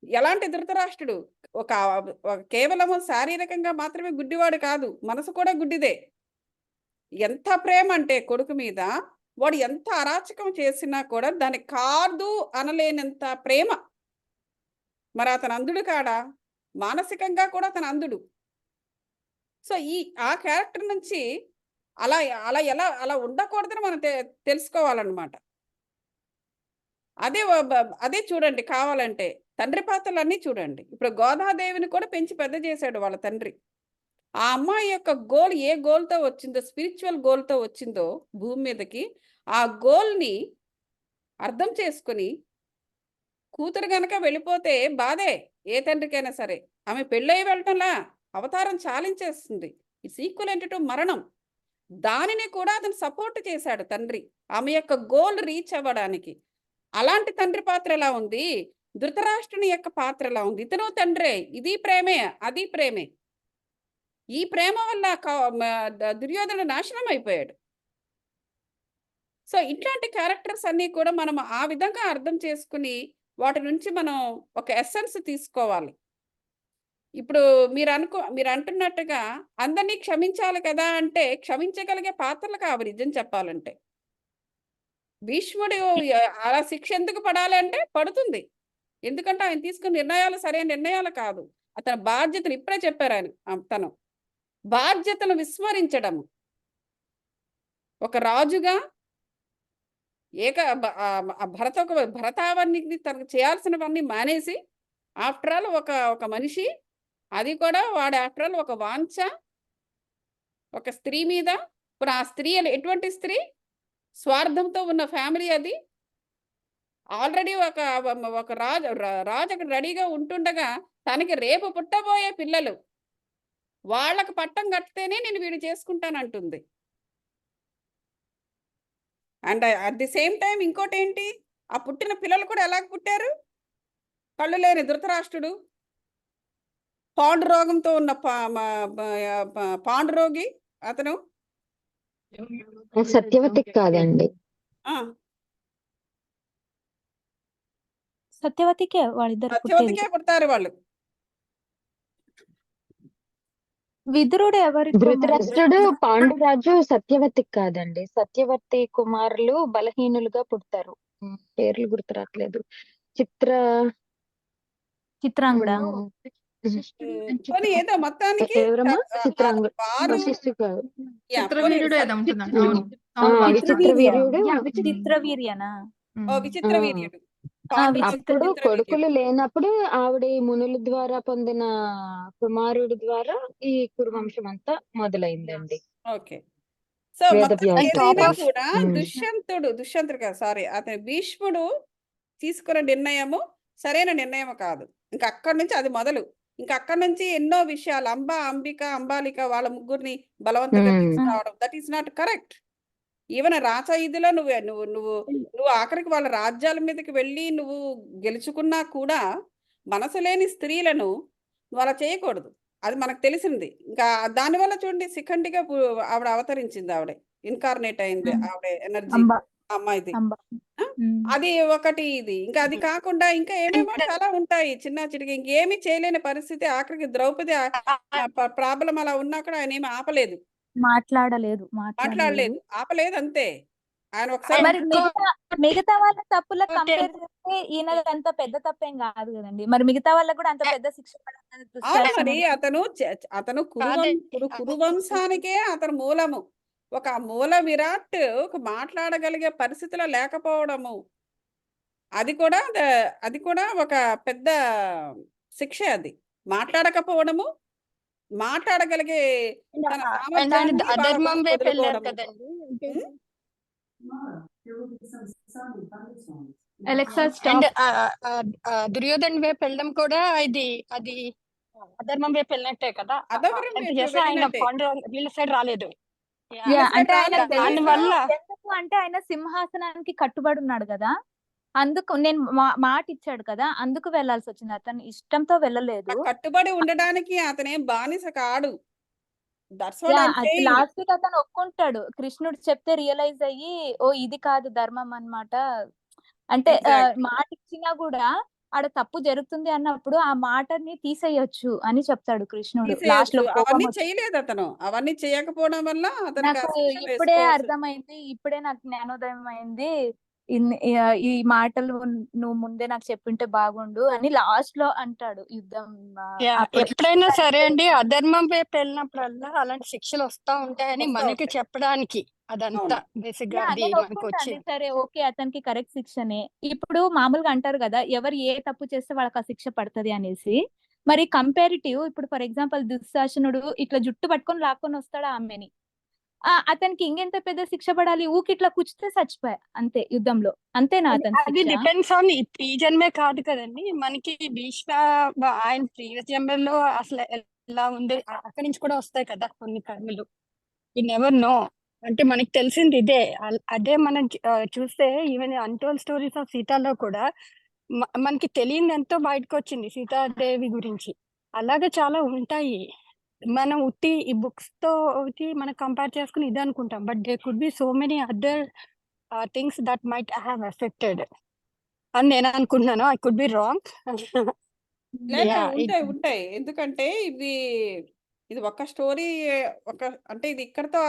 S1: ఎలాంటి ధృతరాష్ట్రుడు ఒక కేవలము శారీరకంగా మాత్రమే గుడ్డివాడు కాదు, మనసు కూడా గుడ్డిదే. ఎంత ప్రేమ అంటే కొడుకు మీద, వాడు ఎంత అరాచకం చేసినా కూడా దాన్ని కాదు అనలేనంత ప్రేమ. మరి అతను అంధుడు కాడా? మానసికంగా కూడా అతను అంధుడు. సో ఆ క్యారెక్టర్ నుంచి అలా ఉండకూడదని మనం తెలుసుకోవాలన్నమాట. అదే చూడండి, కావాలంటే తండ్రి పాత్రలన్నీ చూడండి. ఇప్పుడు గోదాదేవిని కూడా పెంచి పెద్ద చేశాడు వాళ్ళ తండ్రి. ఆ అమ్మాయి యొక్క గోల్ ఏ గోల్తో వచ్చిందో, స్పిరిచువల్ గోల్తో వచ్చిందో భూమి మీదకి, ఆ గోల్ని అర్థం చేసుకుని కూతురు గనక వెళ్ళిపోతే బాధే ఏ తండ్రికైనా సరే. ఆమె పెళ్ళయి వెళ్ళటంలా అవతారం చాలించేస్తుంది. ఇట్స్ ఈక్వలెంట్ టు మరణం. దానిని కూడా అతను సపోర్ట్ చేశాడు తండ్రి, ఆమె యొక్క గోల్ రీచ్ అవ్వడానికి. అలాంటి తండ్రి పాత్ర ఎలా ఉంది, ధృతరాష్ట్రుని యొక్క పాత్ర ఎలా ఉంది. ఇతను తండ్రే, ఇది ప్రేమే, అది ప్రేమే. ఈ ప్రేమ వల్ల దుర్యోధన నాశనం అయిపోయాడు. సో ఇట్లాంటి క్యారెక్టర్స్ అన్నీ కూడా మనం ఆ విధంగా అర్థం చేసుకుని వాటి నుంచి మనం ఒక ఎసెన్స్ తీసుకోవాలి. ఇప్పుడు మీరు అంటున్నట్టుగా అందరినీ క్షమించాలి కదా అంటే క్షమించగలిగే పాత్రలు కావు నిజం చెప్పాలంటే. భీష్ముడు అలా శిక్ష ఎందుకు పడాలి అంటే పడుతుంది. ఎందుకంటే ఆయన తీసుకున్న నిర్ణయాలు సరైన నిర్ణయాలు కాదు. అతని బాధ్యతను ఇప్పుడే చెప్పారు ఆయన, తను బాధ్యతను విస్మరించడము. ఒక రాజుగా భరతావన్నీ తనకు చేయాల్సినవన్నీ మానేసి, ఆఫ్టర్ ఆల్ ఒక మనిషి, అది కూడా వాడు ఆఫ్టర్ ఆల్ ఒక వాంఛ ఒక స్త్రీ మీద. ఇప్పుడు ఆ స్త్రీ ఎటువంటి స్త్రీ, స్వార్థంతో ఉన్న ఫ్యామిలీ. అది ఆల్రెడీ ఒక రాజు అక్కడ రెడీగా ఉంటుండగా తనకి రేపు పుట్టబోయే పిల్లలు వాళ్ళకు పట్టం కడితేనే నేను వీడు చేసుకుంటానంటుంది. And at the same time ఇంకోటి ఏంటి, ఆ పుట్టిన పిల్లలు కూడా ఎలాగ పుట్టారు? కళ్ళు లేని ధృతరాష్ట్రుడు, పాండు రోగంతో ఉన్న పాండు రోగి అతను
S3: సత్యవతికి కాదండి.
S1: ఆ,
S7: సత్యవతికే వాళ్ళిద్దరు పుట్టేది.
S1: సత్యవతికే పుడతారు వాళ్ళు.
S7: విదురుడు ఎవరితో మరి?
S3: ధృతరాష్ట్రుడు పాండురాజు సత్యవతికి కాదండి. సత్యవతి కుమారులు బలహీనులుగా పుడతారు. పేర్లు గుర్తు రావట్లేదు.
S7: చిత్రాంగుడా?
S1: పోనీ ఏదో మొత్తానికి
S3: ఎవరమ్మా? చిత్రాంగుడు.
S1: వారు
S3: వశిష్ఠు కాదు.
S1: యా, పోనీ
S2: చిత్రవీర్యుడు ఏదో ఉంటుందండి. అవును.
S3: విచిత్ర వీర్యుడు.
S7: చిత్రవీర్యనా?
S1: విచిత్ర వీర్యుడు.
S3: అప్పుడు కొడుకులు లేనప్పుడు ఆవిడ ఈ మునుల ద్వారా పొందిన కుమారుడి ద్వారా ఈ కురువంశం అంతా మొదలైందండి.
S1: ఓకే. సో
S3: వేదవ్యాసుడు.
S1: ఏదైనా కూడా
S3: ఉమ్.
S1: దుష్యంతుడు కాదు, సారీ, అతని భీష్ముడు తీసుకున్న నిర్ణయము సరైన నిర్ణయం కాదు. ఇంకా అక్కడి నుంచి అది మొదలు. ఇంకా అక్కడి నుంచి ఎన్నో విషయాలు అంబిక, అంబాలిక వాళ్ళ ముగ్గురిని బలవంతంగా తీసుకురావడం, that is not correct. Even రాచయుధిలో నువ్వు నువ్వు నువ్వు నువ్వు ఆఖరికి వాళ్ళ రాజ్యాల మీదకి వెళ్ళి నువ్వు గెలుచుకున్నా కూడా మనసు లేని స్త్రీలను నువ్వు అలా చేయకూడదు. అది మనకు తెలిసింది. ఇంకా దానివల్ల చూడండి శిఖండిగా ఆవిడ అవతరించింది. ఆవిడ ఇన్కార్నేట్ అయింది. ఆవిడ ఎనర్జీ అమ్మాయిది. అది ఒకటి. ఇది ఇంకా అది కాకుండా ఇంకా ఏమేమో చాలా ఉంటాయి చిన్న చిటికి. ఇంకేమీ చేయలేని పరిస్థితి. ఆఖరికి ద్రౌపది ప్రాబ్లం అలా ఉన్నా కూడా ఆయన ఏమి ఆపలేదు,
S7: మాట్లాడలేదు.
S1: ఆపలేదు అంతే. ఆయన ఒకసారి
S7: మరి మిగతా వాళ్ళ తప్పుల కంపేర్ చేస్తే ఈయన అంత పెద్ద తప్పేం కాదు కదండి. మరి మిగతా వాళ్ళకి కూడా అంత పెద్ద శిక్ష పడాలని
S1: అవును మరి అతను కురువంశానికే అతను మూలము. ఒక మూల విరాట్ ఒక మాట్లాడగలిగే పరిస్థితిలో లేకపోవడము, అది కూడా ఒక పెద్ద శిక్ష. అది మాట్లాడకపోవడము, మాట్లాడగలిగే తన సామర్థ్యాన్ని
S6: అధర్మం వైపు వెళ్ళారు
S1: వదులుకోవడము.
S6: కదండి.
S2: Alexa
S6: and
S2: stop.
S6: దుర్యోధన్ వైపు వెళ్ళడం కూడా అది అధర్మం వైపు వెళ్ళినట్టే కదా.
S1: అధర్మం
S6: ఎంత
S1: వైపు
S6: చేస్తే ఆయన
S1: వెళ్ళినట్టే.
S6: పాండవ వీళ్ళ సైడ్ రాలేదు.
S7: అంటే ఆయన
S6: దానివల్ల
S7: ఎందుకు అంటే ఆయన సింహాసనానికి కట్టుబడి ఉన్నాడు కదా, అందుకు నేను మాట ఇచ్చాడు కదా, అందుకు వెళ్లాల్సి వచ్చింది. అతను ఇష్టంతో వెళ్ళలేదు.
S1: కట్టుబడి ఉండడానికి అతనేం బానిస కాడు. That's what I am saying.
S7: Last కి అతను ఒప్పుకుంటాడు. కృష్ణుడు చెప్తే రియలైజ్ అయ్యి, ఓ ఇది కాదు ధర్మం అన్నమాట. అంటే
S1: Exactly.
S7: మాట ఇచ్చినా కూడా ఆడ తప్పు జరుగుతుంది అన్నప్పుడు ఆ మాటని తీసేయొచ్చు అని చెప్తాడు కృష్ణుడు. లాస్ట్ లో కోపం
S1: అవన్నీ
S7: వచ్చి.
S1: చేయలేదు అతను. అవన్నీ చేయకపోవడం వల్ల అతనికి
S7: నాకు
S1: ఆ శిక్ష
S7: ఇప్పుడే
S1: వేసుకోవాల్సి-
S7: అర్థమైంది, ఇప్పుడే నాకు జ్ఞానోదయం అయింది. ఈ మాటలు నువ్వు ముందే నాకు చెప్పింటే బాగుండు అని లాస్ట్ లో అంటాడు యుద్ధం. అప్పుడు
S6: ఎప్పుడైనా సరే అండి, అధర్మం వైపు వెళ్ళినప్పుడల్లా అలాంటి శిక్షలు వస్తా ఉంటాయని
S1: వస్తా
S6: మనకి
S1: ఉంటాయి.
S6: చెప్పడానికి అదంతా బేసిక్ గా అది
S7: నేను
S6: మనకు
S7: ఒప్పుకుంటాను.
S6: వచ్చింది.
S7: సరే ఓకే, అతనికి కరెక్ట్ శిక్షనే. ఇప్పుడు మామూలుగా అంటారు కదా, ఎవరు ఏ తప్పు చేస్తే వాళ్ళకి ఆ శిక్ష పడుతుంది అనేసి. మరి కంపారిటివ్ ఇప్పుడు ఫర్ ఎగ్జాంపుల్ దుశ్శాసనుడు ఇట్లా జుట్టు పట్టుకొని లాక్కొని వస్తాడు ఆమెని, అతనికి ఇంకెంత పెద్ద శిక్ష పడాలి? ఇట్లా కూర్చుతే చచ్చిపోయా అంతే యుద్ధంలో. అంతేనా అతని
S6: అది
S7: శిక్ష?
S6: డిపెండ్స్ ఆన్ ఈ జన్మే కాదు కదండి. మనకి భీష్మ ఆయన ప్రీవియస్ జన్మలో అసలు ఎలా ఉంది, అక్కడి నుంచి కూడా వస్తాయి కదా కొన్ని కర్మలు. You never know. అంటే మనకి తెలిసింది ఇదే. అదే మనం చూస్తే ఈవెన్ అన్టోల్డ్ స్టోరీస్ ఆఫ్ సీతాలో కూడా మనకి తెలియని ఎంతో బయటకు వచ్చింది సీతాదేవి గురించి. అలాగే చాలా ఉంటాయి. మనం ఉట్టి ఈ బుక్స్ తో మనం కంపేర్ చేసుకుని ఇది అనుకుంటాం, but they could be so many other things that might have affected అని నేను అనుకుంటున్నాను. I could be wrong.
S1: లేదు, ఉంటాయి. ఎందుకంటే ఇది ఒక స్టోరీ, అంటే ఇది ఇక్కడతో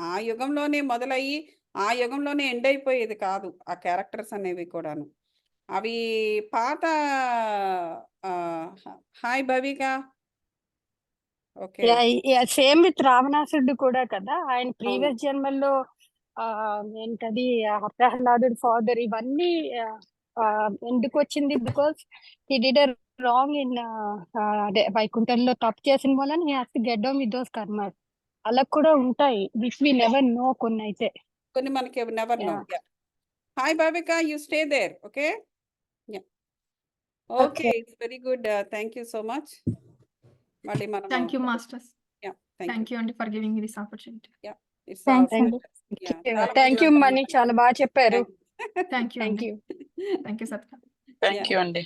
S1: ఆ యుగంలోనే మొదలయ్యి ఆ యుగంలోనే ఎండ్ అయిపోయేది కాదు. ఆ క్యారెక్టర్స్ అనేవి కూడాను అవి పాత. Hi Bhavika. Okay.
S6: Same with రావణాసురుడు కూడా కదా. ఆయన ప్రీవియస్ జన్మల్లో ఏంటది ప్రహ్లాదుడు ఫాదర్ ఇవన్నీ ఎందుకు వచ్చింది? Because he did wrong in అదే వైకుంఠంలో తప్పు చేసిన వల్ల he has to get down with those karmas. అలా కూడా ఉంటాయి, విచ్ వి నెవర్ నో. కొన్ని అయితే
S1: కొన్ని మనకి never no. Hi Bhavika, you stay there. Okay. Okay, it's very good. Thank you so much. మళ్ళీ మనం
S2: thank you masters. Thank you అండి for giving me this opportunity.
S7: Thanks అండి.
S6: థ్యాంక్ యూ మణి, చాలా బాగా చెప్పారు.
S2: థ్యాంక్ యూ
S6: థ్యాంక్
S2: అండి.
S6: You.
S2: Thank you Satya.
S5: Thank you అండి.